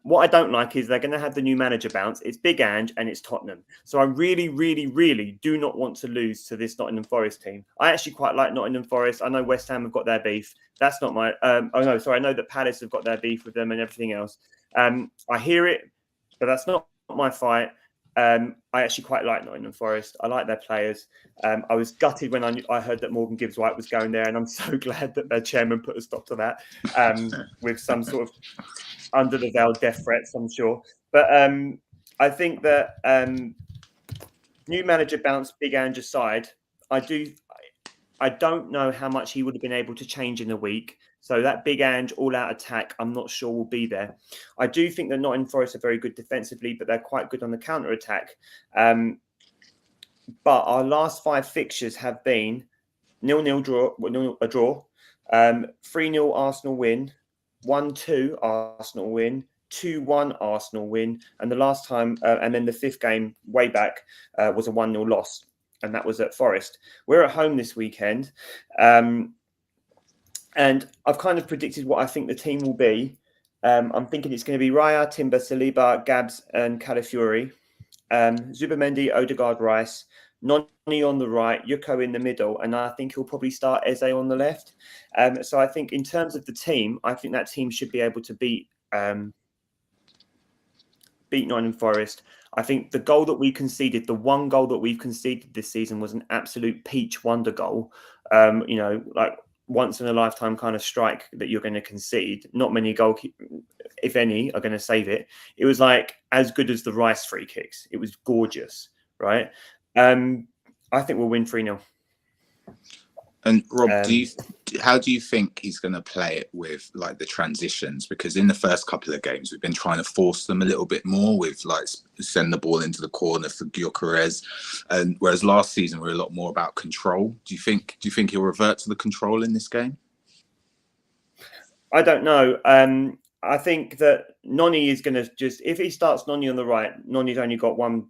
What I don't like is they're going to have the new manager bounce. It's Big Ange and it's Tottenham. So I really, really, really do not want to lose to this Nottingham Forest team. I actually quite like Nottingham Forest. I know West Ham have got their beef. That's not my I know that Palace have got their beef with them and everything else. I hear it, but that's not my fight. I actually quite like Nottingham Forest. I like their players. I was gutted when I heard that Morgan Gibbs-White was going there, and I'm so glad that their chairman put a stop to that with some sort of under the veil death threats, I'm sure. But I think that new manager bounce, Big Ange aside, I don't know how much he would have been able to change in a week. So that Big Ange all-out attack, I'm not sure will be there. I do think that Nottingham Forest are very good defensively, but they're quite good on the counter-attack. But our last 5 fixtures have been 0-0 draw, a draw, 3-0 Arsenal win, 1-2 Arsenal win, 2-1 Arsenal win, and the last time, and then the 5th game way back was a 1-0 loss, and that was at Forest. We're at home this weekend. And I've kind of predicted what I think the team will be. I'm thinking it's going to be Raya, Timber, Saliba, Gabs, and Calafiori. Zubimendi, Odegaard, Rice, Noni on the right, Yuko in the middle, and I think he'll probably start Eze on the left. So I think in terms of the team, I think that team should be able to beat Nottingham Forest. I think the goal that we conceded, the one goal that we've conceded this season, was an absolute peach wonder goal. Like once in a lifetime kind of strike that you're going to concede. Not many goalkeepers, if any, are going to save it. It was like as good as the Rice free kicks. It was gorgeous, right? I think we'll win 3-0. And Rob, how do you think he's going to play it with like the transitions? Because in the first couple of games, we've been trying to force them a little bit more with like send the ball into the corner for Gyökeres, and whereas last season we were a lot more about control. Do you think he'll revert to the control in this game? I don't know. I think that Noni is going to if he starts Noni on the right, Noni's only got one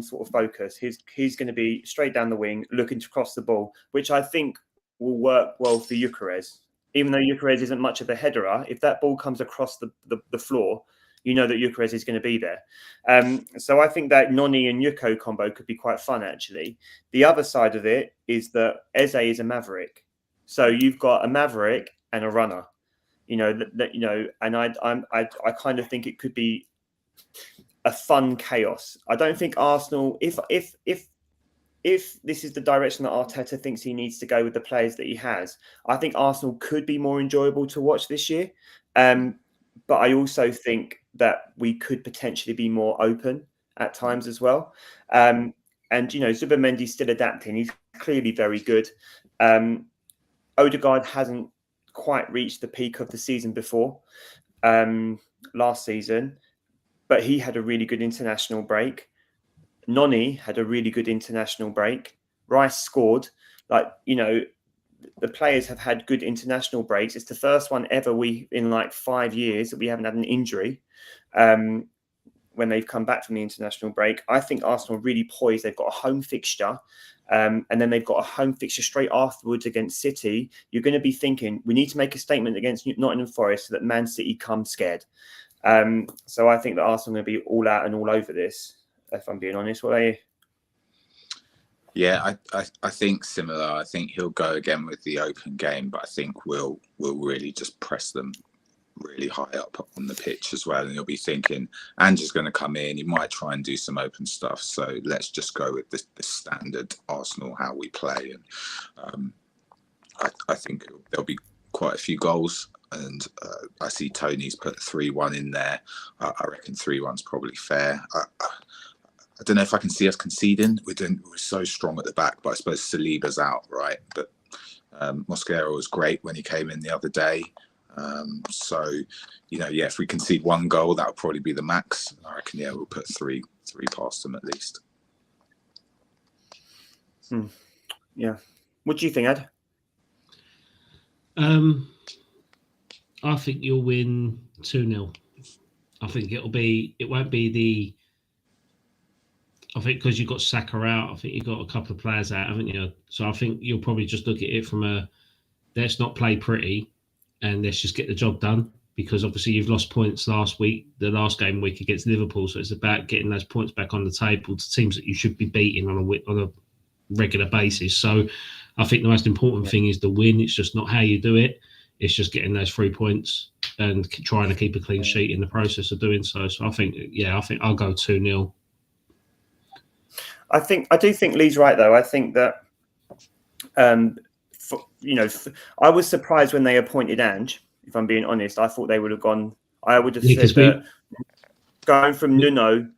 sort of focus. He's going to be straight down the wing, looking to cross the ball, which I think will work well for Gyökeres. Even though Gyökeres isn't much of a headerer, if that ball comes across the floor, you know that Gyökeres is going to be there. So I think that Noni and Yuko combo could be quite fun, actually. The other side of it is that Eze is a maverick. So you've got a maverick and a runner. And I kind of think it could be a fun chaos. I don't think Arsenal, if this is the direction that Arteta thinks he needs to go with the players that he has, I think Arsenal could be more enjoyable to watch this year. But I also think that we could potentially be more open at times as well. Zubimendi's still adapting. He's clearly very good. Odegaard hasn't quite reached the peak of the season before last season, but he had a really good international break. Noni had a really good international break. Rice scored. The players have had good international breaks. It's the first one ever in like 5 years that we haven't had an injury when they've come back from the international break. I think Arsenal are really poised. They've got a home fixture. And then they've got a home fixture straight afterwards against City. You're going to be thinking, we need to make a statement against Nottingham Forest so that Man City come scared. So I think that Arsenal are going to be all out and all over this, if I'm being honest. What are you? Yeah, I think similar. I think he'll go again with the open game, but I think we'll really just press them really high up on the pitch as well, and you'll be thinking Andrew's going to come in, he might try and do some open stuff, so let's just go with the standard Arsenal how we play. And I think there'll be quite a few goals, and I see Tony's put 3-1 in there. I reckon 3-1's probably fair. I don't know if I can see us conceding. We're so strong at the back, but I suppose Saliba's out, right? But Mosquera was great when he came in the other day. If we concede one goal, that would probably be the max. I reckon, we'll put three past them at least. Yeah. What do you think, Ed? I think you'll win 2-0. I think it won't be I think because you've got Saka out, I think you've got a couple of players out, haven't you? So I think you'll probably just look at it from let's not play pretty and let's just get the job done, because obviously you've lost points the last game week against Liverpool. So it's about getting those points back on the table to teams that you should be beating on a regular basis. So I think the most important thing is the win. It's just not how you do it. It's just getting those 3 points and trying to keep a clean sheet in the process of doing so. So I think I'll go 2-0. I do think Lee's right, though. I think that, I was surprised when they appointed Ange, if I'm being honest. I thought they would have gone. I would have said that going from Nuno,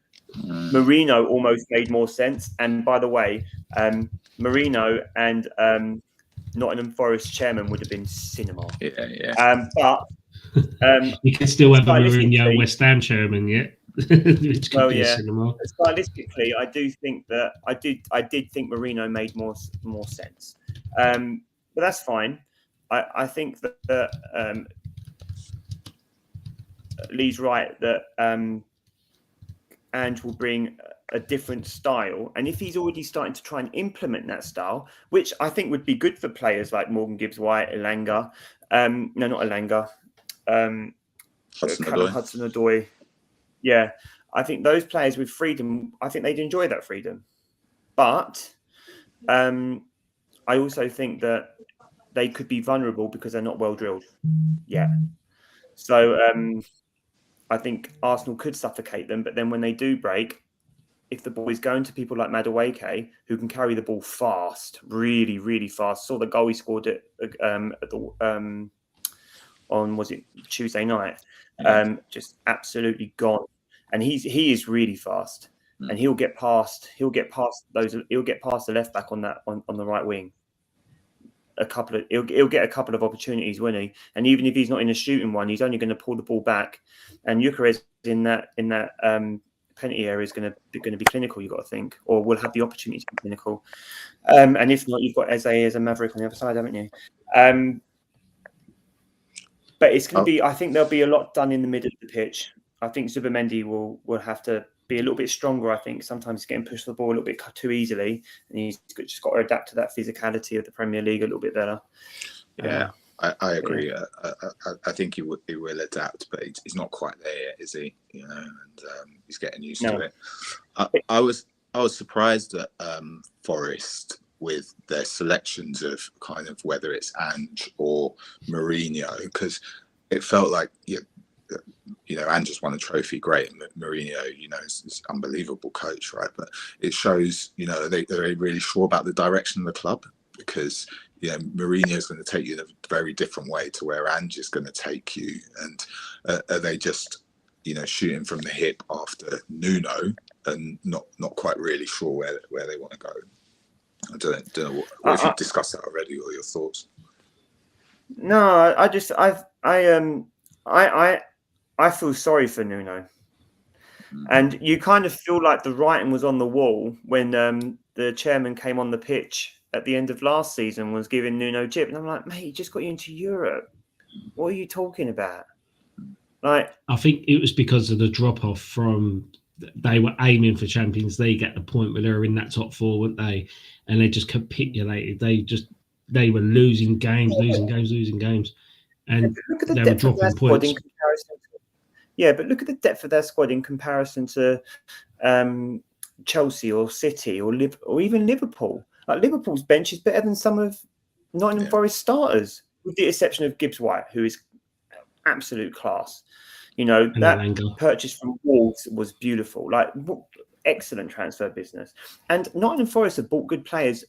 Marino almost made more sense. And by the way, Marino and Nottingham Forest chairman would have been cinema. Yeah. But you can still have a Mourinho West Ham chairman yet. Stylistically, I do think that I did think Marino made more sense. But that's fine. I think that Lee's right that Ange will bring a different style, and if he's already starting to try and implement that style, which I think would be good for players like Morgan Gibbs-White, Elanga, not Elanga, Hudson-Odoi. Yeah, I think those players with freedom, I think they'd enjoy that freedom. But I also think that they could be vulnerable because they're not well drilled yet. So I think Arsenal could suffocate them. But then when they do break, if the ball is going to people like Madueke, who can carry the ball fast, really, really fast. Saw the goal he scored on, was it Tuesday night? Just absolutely gone. And he is really fast, and he'll get past the left back on the right wing. He'll get a couple of opportunities, won't he? And even if he's not in a shooting one, he's only going to pull the ball back. And Gyökeres in that penalty area is going to be clinical. You've got to think, or will have the opportunity to be clinical. And if not, you've got Eze as a maverick on the other side, haven't you? But it's going to be. I think there'll be a lot done in the middle of the pitch. I think Zubimendi will have to be a little bit stronger. I think sometimes he's getting pushed the ball a little bit too easily, and he's just got to adapt to that physicality of the Premier League a little bit better. Yeah, I agree. Yeah. I think he will adapt, but he's not quite there yet, is he? You know, and he's getting used to it. I was surprised at Forest with their selections of kind of whether it's Ange or Mourinho, because it felt like Ange just won a trophy, great. Mourinho, is an unbelievable coach, right? But it shows, they're really sure about the direction of the club, because Mourinho is going to take you in a very different way to where Ange is going to take you. And are they just, shooting from the hip after Nuno and not quite really sure where they want to go? I don't know what if you've discussed that already or your thoughts. No, I feel sorry for Nuno. And you kind of feel like the writing was on the wall when the chairman came on the pitch at the end of last season, was giving Nuno jib. And I'm like, mate, he just got you into Europe. What are you talking about? Like, I think it was because of the drop-off from... They were aiming for Champions League at the point where they were in that top four, weren't they? And they just capitulated. They were losing games. And look at the they were depth dropping of their points. In comparison but look at the depth of their squad in comparison to Chelsea or City or even Liverpool. Like, Liverpool's bench is better than some of Nottingham Forest starters, with the exception of Gibbs White, who is absolute class. That purchase from Wolves was beautiful. Like, excellent transfer business. And Nottingham Forest have bought good players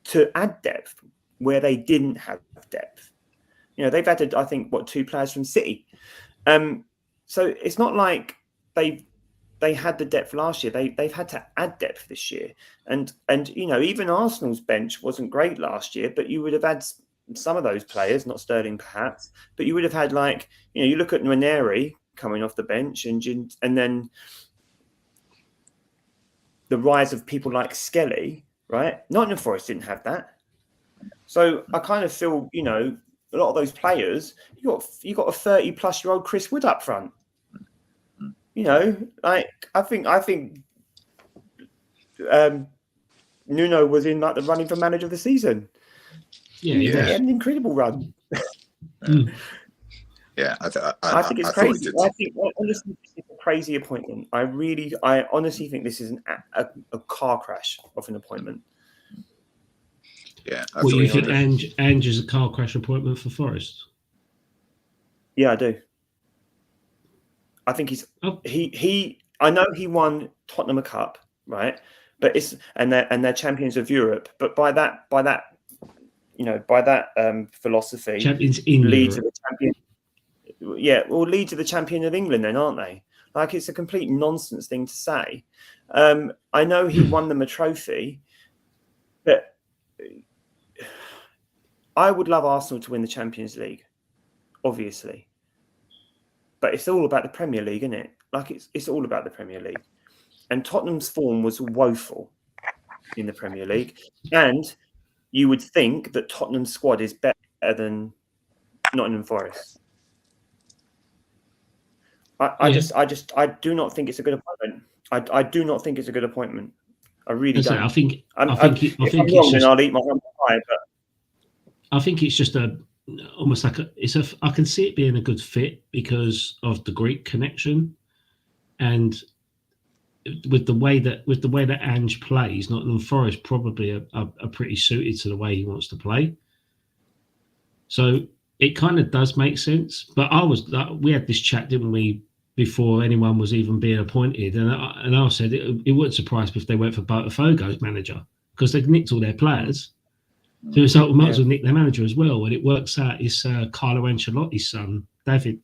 to add depth where they didn't have depth. They've added, I think, 2 players from City. So it's not like they had the depth last year. They've had to add depth this year. And even Arsenal's bench wasn't great last year, but you would have had some of those players, not Sterling perhaps, but you would have had, like, you look at Nwaneri coming off the bench, and then the rise of people like Skelly, right? Nottingham Forest didn't have that. So I kind of feel, a lot of those players, you got a 30-plus-year-old Chris Wood up front. Like, I think Nuno was in, like, the running for manager of the season. He had an incredible run. Yeah, I think it's crazy. I think, honestly, it's a crazy appointment. I honestly think this is a car crash of an appointment. Yeah. Well, you think Ange is a car crash appointment for Forest? Yeah, I do. I think he. I know he won Tottenham a cup, right? But they're champions of Europe. But by that philosophy, champions in Leeds Europe. are the champion. Yeah, well, Leeds are the champion of England, then, aren't they? Like, it's a complete nonsense thing to say. I know he won them a trophy, but I would love Arsenal to win the Champions League, obviously. But it's all about the Premier League, isn't it? Like, it's all about the Premier League. And Tottenham's form was woeful in the Premier League. And you would think that Tottenham's squad is better than Nottingham Forest. I do not think it's a good appointment. I do not think it's a good appointment. I really don't. I think if I'm wrong, then I'll eat my humble pie. But I think it's just almost like I can see it being a good fit because of the Greek connection, and with the way that Ange plays, Nottingham Forest probably are pretty suited to the way he wants to play. So it kind of does make sense. But we had this chat, didn't we, before anyone was even being appointed, and I said it wouldn't surprise me if they went for Botafogo's manager because they've nicked all their players. So it's like we might as well nick their manager as well. And it works out it's Carlo Ancelotti's son, Davide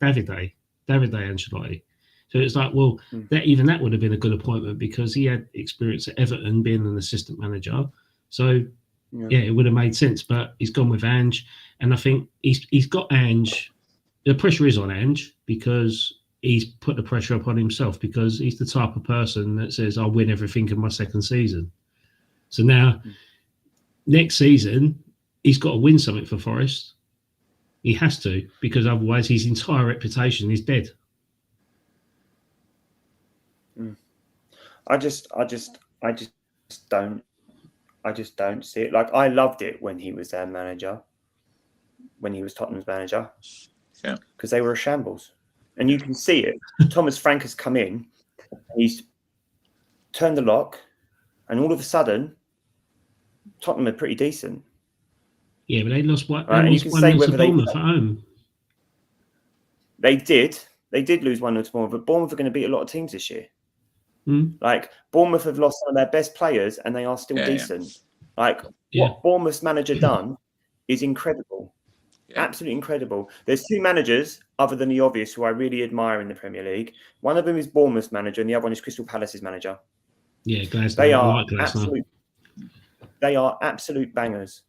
Ancelotti. So it's like, well, that would have been a good appointment because he had experience at Everton being an assistant manager. So it would have made sense. But he's gone with Ange, and I think he's got Ange. The pressure is on Ange because he's put the pressure upon himself because he's the type of person that says, "I'll win everything in my second season." So now, next season, he's got to win something for Forest. He has to, because otherwise his entire reputation is dead. I just don't see it. Like, I loved it when he was their manager, when he was Tottenham's manager, because they were a shambles, and you can see it. Thomas Frank has come in, he's turned the lock, and all of a sudden, Tottenham are pretty decent. Yeah, but they lost one. Right? And you can say whether Bournemouth at home. They did lose 1-0 to Bournemouth, but Bournemouth are going to beat a lot of teams this year. Like, Bournemouth have lost some of their best players and they are still decent. Like, what Bournemouth's manager done is incredible. Absolutely incredible. There's two managers, other than the obvious, who I really admire in the Premier League. One of them is Bournemouth's manager and the other one is Crystal Palace's manager. Yeah, Glasner. They are absolute bangers.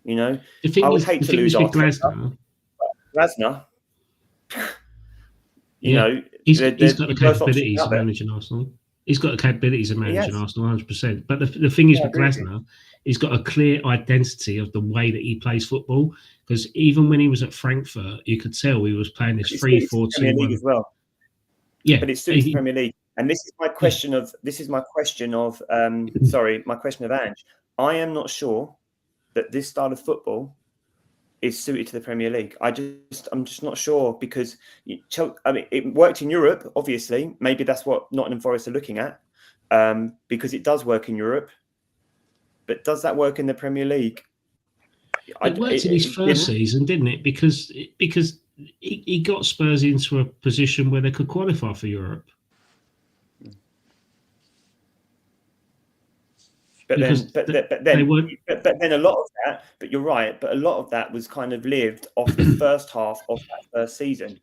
You know? I would hate to lose Glasner. You know, he's got the capabilities of managing Arsenal. He's got the capabilities of managing Arsenal 100%. But the thing is with Glasner, he's got a clear identity of the way that he plays football. Because even when he was at Frankfurt, you could tell he was playing this 3-4-2 as well. Yeah, but it's still the Premier League. And this is my question of my question of Ange. I am not sure that this style of football is suited to the Premier League. I'm just not sure because it worked in Europe, obviously. Maybe that's what Nottingham Forest are looking at, because it does work in Europe. But does that work in the Premier League? It worked in his first season, didn't it? Because he got Spurs into a position where they could qualify for Europe. But then a lot of that. But you're right. But a lot of that was kind of lived off the first half of that first season,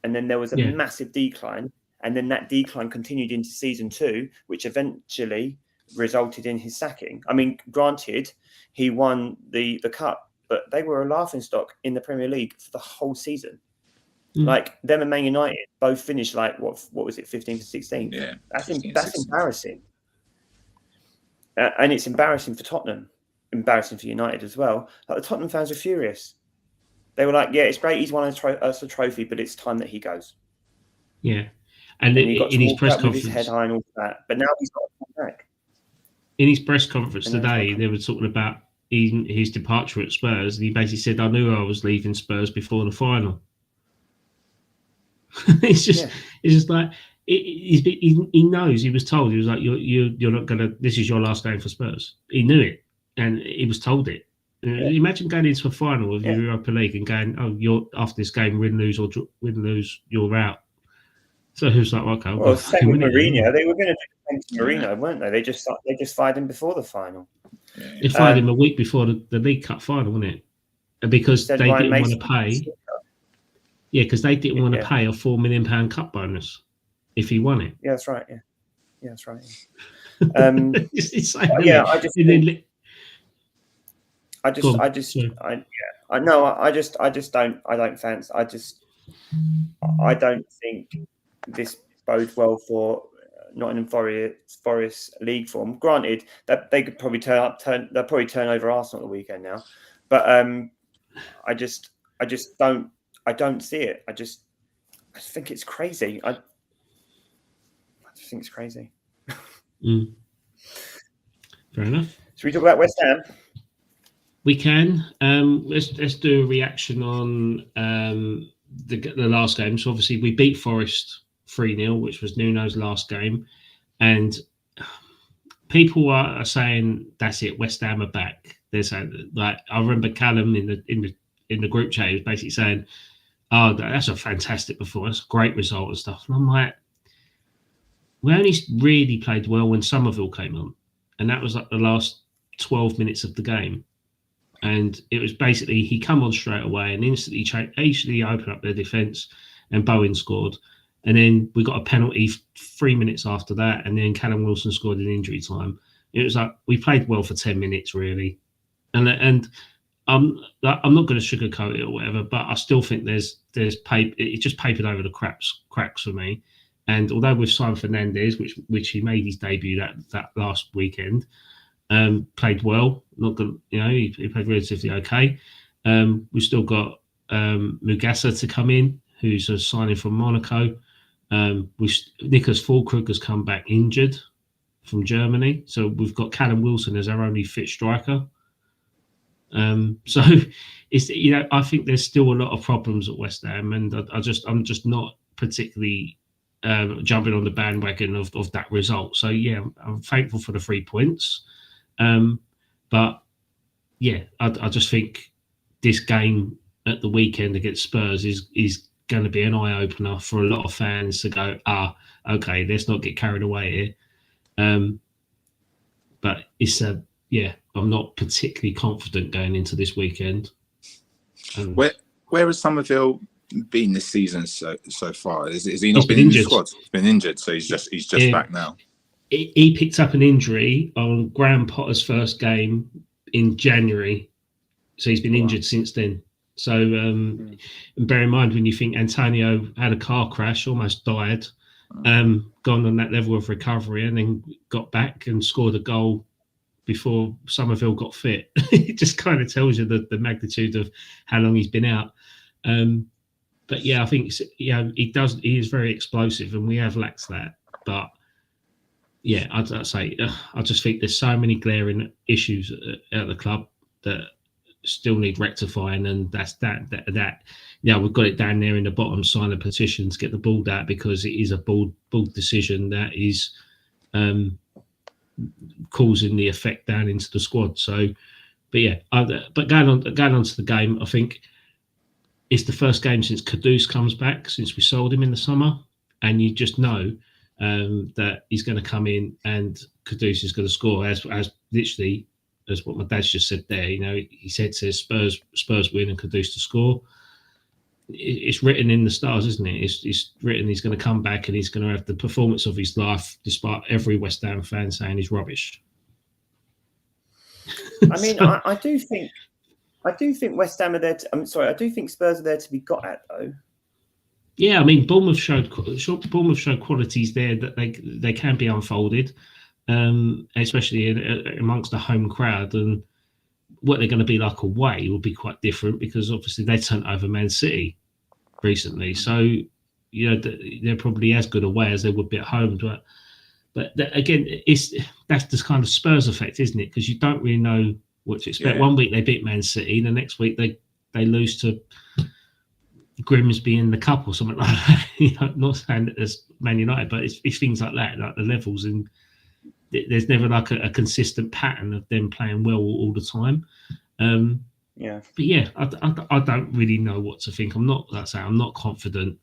and then there was a massive decline, and then that decline continued into season 2, which eventually resulted in his sacking. I mean, granted, he won the cup, but they were a laughingstock in the Premier League for the whole season. Like, them and Man United both finished like what was it, 15th to 16th? Yeah, that's embarrassing. And it's embarrassing for Tottenham, embarrassing for United as well. Like, the Tottenham fans were furious. They were like, "Yeah, it's great. He's won us a trophy, but it's time that he goes." Yeah, and he got in his press conference, with his head high and all that. But now he's got to come back. In his press conference today, they were talking about his departure at Spurs, and he basically said, "I knew I was leaving Spurs before the final." It's just like. He knows. He was told. He was like, "You're not gonna. This is your last game for Spurs." He knew it, and he was told it. Imagine going into a final of the Europa League and going, "Oh, you're after this game, win, lose, you're out." So he was like, "Okay." Well, same with Mourinho. They were going to do the same to Mourinho, weren't they? They just fired him before the final. They fired him a week before the League Cup final, wasn't it? And because they didn't want to pay. Yeah, because they didn't want to pay a £4 million cup bonus if he won it. Yeah, that's right. Yeah, that's right. It's insane, I don't think this bodes well for Nottingham Forest league form. Granted, that they could probably they'll probably turn over Arsenal at the weekend now, but I just don't see it. I just think it's crazy. I just think it's crazy. Fair enough. Should we talk about West Ham? We can. Let's do a reaction on the last game. So obviously we beat Forest 3-0, which was Nuno's last game. and people are saying that's it. West Ham are back. They're saying, like, I remember Callum in the group chat, he was basically saying, "Oh, that's a fantastic performance, great result and stuff." And I'm like, we only really played well when Somerville came on, and that was like the last 12 minutes of the game. And it was basically he come on straight away and instantly opened up their defence, and Bowen scored. And then we got a penalty 3 minutes after that, and then Callum Wilson scored in injury time. It was like we played well for 10 minutes really, and I'm not going to sugarcoat it or whatever, but I still think there's paper. It just papered over the cracks for me. And although we've signed Fernandez, which he made his debut that last weekend, played well. Not good, he played relatively okay. We've still got Mugasa to come in, who's a signing from Monaco. Nicholas Füllkrug has come back injured from Germany, so we've got Callum Wilson as our only fit striker. So it's I think there's still a lot of problems at West Ham, and I'm just not particularly jumping on the bandwagon of that result. So yeah, I'm thankful for the 3 points, but yeah, I just think this game at the weekend against Spurs is going to be an eye opener for a lot of fans to go, okay, let's not get carried away here. But it's I'm not particularly confident going into this weekend. Where has Somerville been this season so far? Is he not been in the squad? He's been injured, so he's just back now. He picked up an injury on Graham Potter's first game in January, so he's been injured since then. So and bear in mind when you think Antonio had a car crash, almost died, gone on that level of recovery, and then got back and scored a goal before Somerville got fit. It just kind of tells you the magnitude of how long he's been out. But yeah, I think he is very explosive, and we have lacked that. But yeah, I'd say I just think there's so many glaring issues at the club that still need rectifying, and that's that. We've got it down there in the bottom, sign a petition to get the board out, because it is a board decision that is causing the effect down into the squad. So, but yeah, but going on to the game, I think it's the first game since Kudus comes back, since we sold him in the summer, and you just know that he's going to come in and Kudus is going to score, as literally as what my dad's just said there. He says Spurs win and Kudus to score. It's written in the stars, isn't it? It's written he's going to come back and he's going to have the performance of his life, despite every West Ham fan saying he's rubbish. I mean, so, I do think West Ham are there. I do think Spurs are there to be got at, though. Yeah, I mean, Bournemouth showed qualities there that they can be unfolded, especially amongst the home crowd. And what they're going to be like away will be quite different, because obviously they turned over Man City recently. So, they're probably as good away as they would be at home. But again, that's the kind of Spurs effect, isn't it? Because you don't really know what to expect. Yeah. One week they beat Man City, the next week they lose to Grimsby in the cup or something like that. Not saying that there's Man United, but it's things like that, like the levels, and there's never like a consistent pattern of them playing well all the time. Yeah. But yeah, I don't really know what to think. I'm not confident.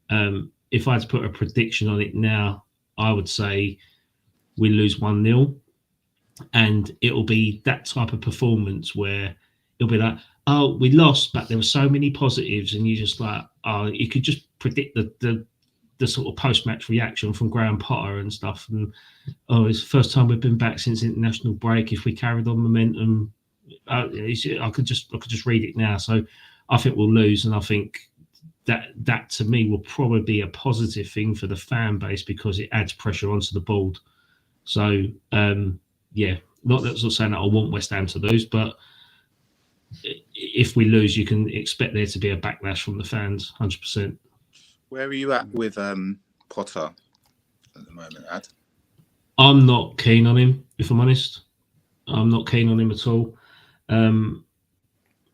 If I had to put a prediction on it now, I would say we lose 1-0, and it'll be that type of performance where it'll be like, oh, we lost, but there were so many positives, and you just like, you could just predict the sort of post-match reaction from Graham Potter and stuff. And it's the first time we've been back since international break. If we carried on momentum, I could just read it now. So I think we'll lose, and I think that to me will probably be a positive thing for the fan base, because it adds pressure onto the board. So yeah, not saying that I want West Ham to lose, but if we lose, you can expect there to be a backlash from the fans, 100%. Where are you at with Potter at the moment, Ad? I'm not keen on him, if I'm honest. I'm not keen on him at all.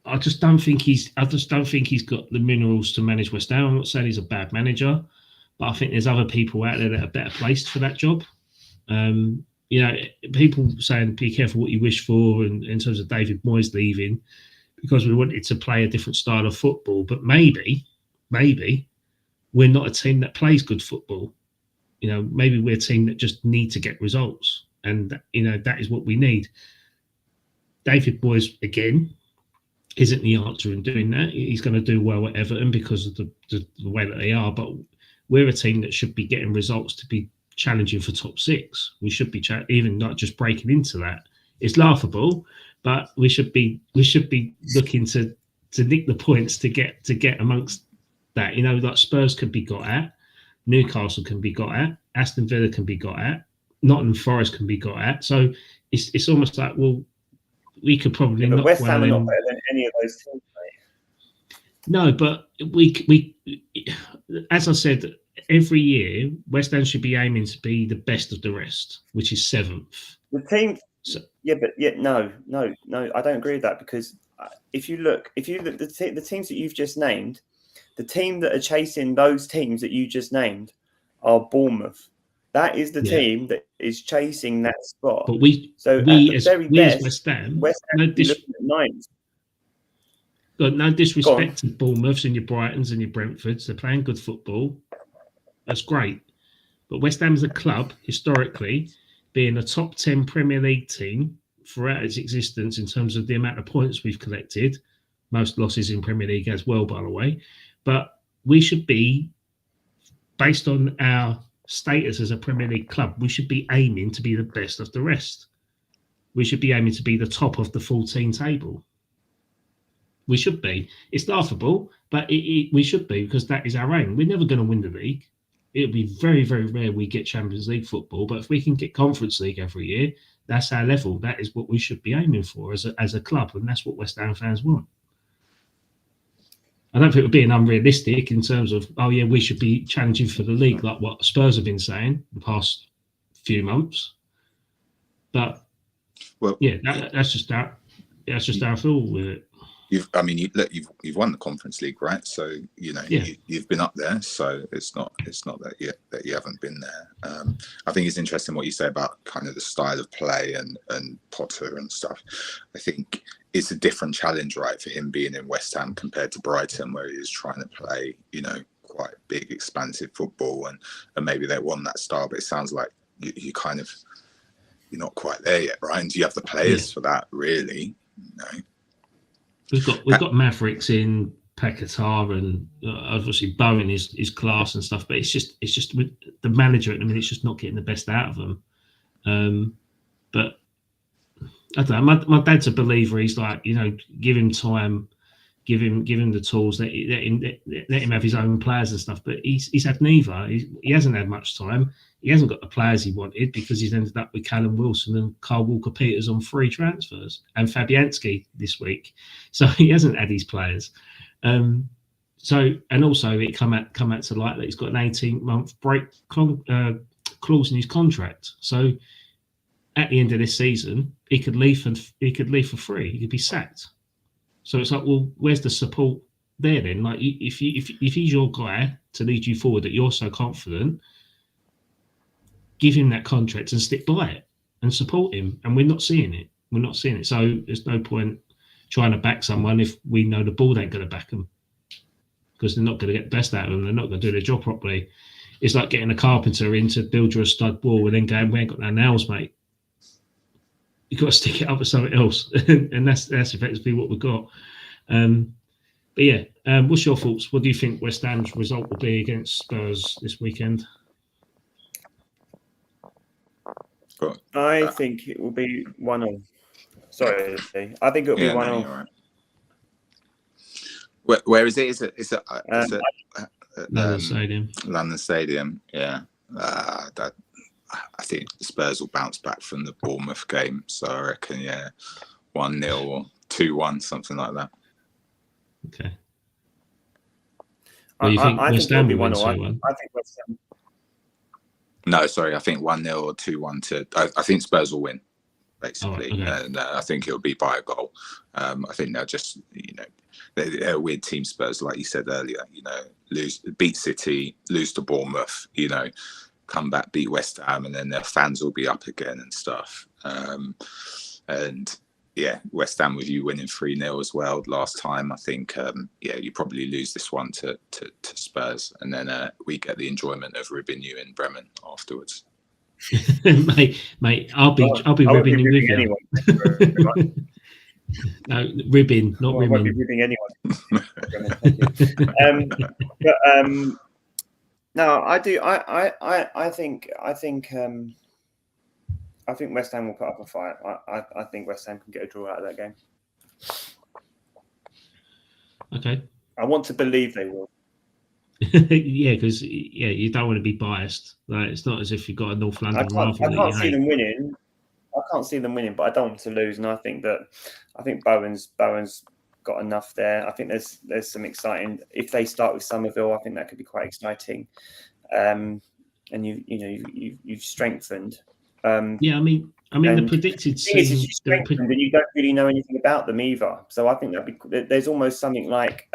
I just don't think he's got the minerals to manage West Ham. I'm not saying he's a bad manager, but I think there's other people out there that are better placed for that job. You know, people saying be careful what you wish for, and in terms of David Moyes leaving, because we wanted to play a different style of football. But maybe we're not a team that plays good football. You know, maybe we're a team that just need to get results, and you know that is what we need. David Moyes again isn't the answer in doing that. He's going to do well at Everton because of the way that they are, but we're a team that should be getting results to be challenging for top six. We should be even not just breaking into that. It's laughable, but we should be looking to nick the points to get amongst that. You know, like Spurs can be got at, Newcastle can be got at, Aston Villa can be got at, Nottingham Forest can be got at. So it's almost like, well, we could probably but West Ham are not better than any of those teams, mate. No, but we as I said, every year West Ham should be aiming to be the best of the rest, which is 7th. The team, no, I don't agree with that, because if you look the teams that you've just named, the team that are chasing those teams that you just named are Bournemouth. That is the team that is chasing that spot. But we as West Ham, no disrespect to Bournemouths and your Brightons and your Brentfords. They're playing good football. That's great. But West Ham as a club, historically, being a top 10 Premier League team throughout its existence in terms of the amount of points we've collected, most losses in Premier League as well, by the way. But we should be, based on our status as a Premier League club, we should be aiming to be the best of the rest. We should be aiming to be the top of the 14 table. We should be. It's laughable, but we should be, because that is our aim. We're never going to win the league. It'll be very, very rare we get Champions League football, but if we can get Conference League every year, that's our level. That is what we should be aiming for as a club, and that's what West Ham fans want. I don't think we're being unrealistic in terms of, we should be challenging for the league, like what Spurs have been saying the past few months. But that's just how I feel with it. You've won the Conference League, right? So you've been up there. So it's not that you haven't been there. I think it's interesting what you say about kind of the style of play and Potter and stuff. I think it's a different challenge, right, for him being in West Ham compared to Brighton, where he is trying to play, quite big, expansive football, and maybe they want that style. But it sounds like you're not quite there yet, right? And do you have the players for that, really? We've got Mavericks in Paquetá, and obviously Bowen is class and stuff, but it's just with the manager at the minute, it's just not getting the best out of them. But I don't know. My dad's a believer. He's like, give him time, give him the tools, let him have his own players and stuff. But he's had neither. He hasn't had much time. He hasn't got the players he wanted, because he's ended up with Callum Wilson and Carl Walker-Peters on free transfers, and Fabianski this week. So he hasn't had his players. And also it come out to light that he's got an 18-month break clause in his contract. So at the end of this season, he could leave for free. He could be sacked. So it's like, well, where's the support there then? Like, if he's your guy to lead you forward, that you're so confident, give him that contract and stick by it and support him. And we're not seeing it. So there's no point trying to back someone if we know the board ain't going to back them, because they're not going to get the best out of them. They're not going to do their job properly. It's like getting a carpenter in to build you a stud wall and then going, we ain't got no nails, mate. You've got to stick it up with something else. And that's effectively what we've got. What's your thoughts? What do you think West Ham's result will be against Spurs this weekend? I think it will be 1-0. Sorry, I think it will be 1-0. Right. Where is it? Is it London Stadium. London Stadium, yeah. I think Spurs will bounce back from the Bournemouth game, so I reckon 1-0 or 2-1, something like that. Okay. Well, you think West Ham will win 2-1? I think West Ham. No, sorry. I think 1-0 or 2-1 I think Spurs will win, basically. Okay. And I think it'll be by a goal. I think they'll just, they're a weird team, Spurs, like you said earlier. Beat City, lose to Bournemouth. come back, beat West Ham, and then their fans will be up again and stuff. And yeah, West Ham with you winning 3-0 as well last time. I think you probably lose this one to Spurs, and then we get the enjoyment of ribbing you in Bremen afterwards. mate, I'll be ribbing you with you. No, ribbing, not women. I won't be ribbing anyone. No, I do. I think West Ham will put up a fight. I think West Ham can get a draw out of that game. Okay. I want to believe they will. Yeah, because you don't want to be biased. Like, it's not as if you've got a North London rival. I can't see them winning. I can't see them winning, but I don't want to lose. And I think Bowen's got enough there. I think there's some exciting. If they start with Somerville, I think that could be quite exciting. And you've strengthened. I mean the predicted season. You strengthened, and you don't really know anything about them either. So I think there's almost something like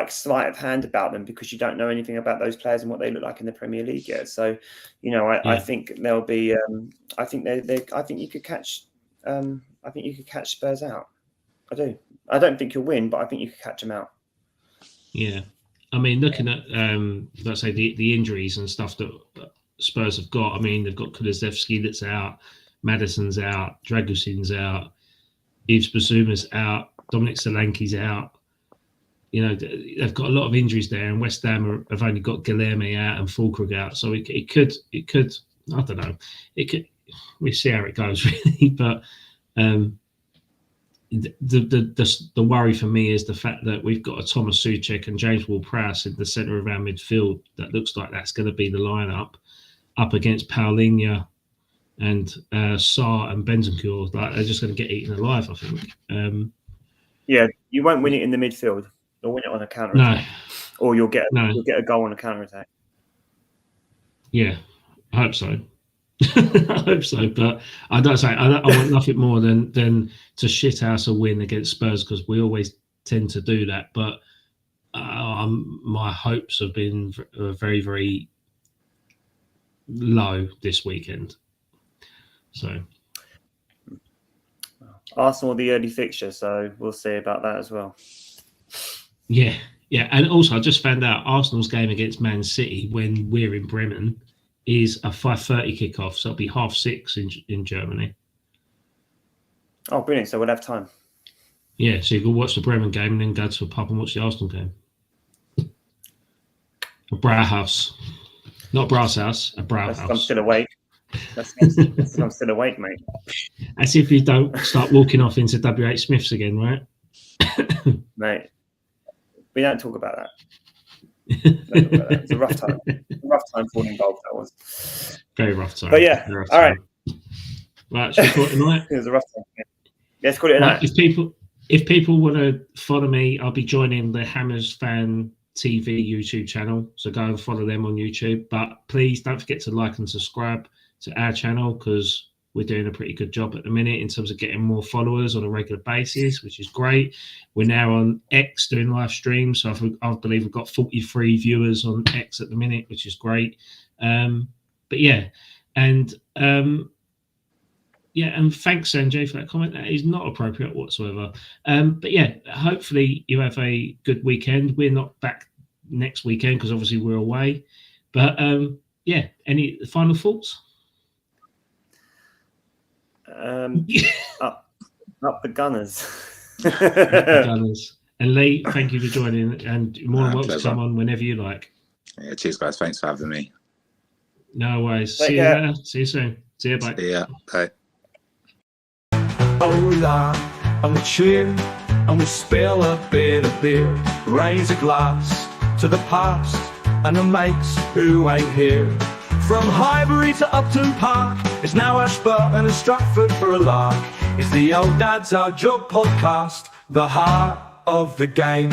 sleight of hand about them, because you don't know anything about those players and what they look like in the Premier League yet. So, I think there'll be. I think you could catch. I think you could catch Spurs out. I do. I don't think you'll win, but I think you could catch them out. Yeah, I mean, looking at let's say the injuries and stuff that Spurs have got. I mean, they've got Kulusevski that's out, Maddison's out, Dragusin's out, Yves Bissouma's out, Dominic Solanke's out. They've got a lot of injuries there, and West Ham have only got Guilherme out and Fulkrug out. So it could. I don't know. It could. We'll see how it goes, really. But the worry for me is the fact that we've got a Thomas Souček and James Ward-Prowse in the centre of our midfield. That looks like that's going to be the lineup up against Paulinho and Sarr and Bentancur. Like, they're just going to get eaten alive, I think. Yeah, you won't win it in the midfield. You'll win it on a counter attack, or you'll get a goal on a counter attack. Yeah, I hope so. I hope so, but I want nothing more than to shithouse a win against Spurs, because we always tend to do that. But my hopes have been very, very low this weekend. So Arsenal, the early fixture, so we'll see about that as well. Yeah, and also I just found out Arsenal's game against Man City, when we're in Bremen, is a 5:30 kickoff, so it'll be 6:30 in Germany. Oh, brilliant! So we'll have time. Yeah, so you can watch the Bremen game and then go to a pub and watch the Arsenal game. A Brauhaus, not Brauhaus, a Brauhaus. I'm still awake. I'm still awake, mate. As if you don't start walking off into WH Smith's again, right? Mate, we don't talk about that. It's a rough time. Falling involved, that was. Very rough time. But yeah, all right. Right, should we call it a night? It was a rough time. Yeah. Let's call it a night. If people want to follow me, I'll be joining the Hammers Fan TV YouTube channel. So go and follow them on YouTube. But please don't forget to like and subscribe to our channel, because we're doing a pretty good job at the minute in terms of getting more followers on a regular basis, which is great. We're now on X doing live streams. So I believe we've got 43 viewers on X at the minute, which is great. And thanks, Sanjay, for that comment. That is not appropriate whatsoever. Hopefully you have a good weekend. We're not back next weekend because obviously we're away. But any final thoughts? Up the Gunners. Up the Gunners. And Lee, thank you for joining, and you're more than welcome to come on whenever you like. Yeah, cheers, guys. Thanks for having me. No worries. See you later. See you soon. See you. Bye. See ya. Bye. Oh, we laugh and we cheer and we spill a bit of beer. Raise a glass to the past and the mates who ain't here. From Highbury to Upton Park, it's now Ashburton and Stratford for a lark. It's the Old Dads Our Job podcast, the heart of the game.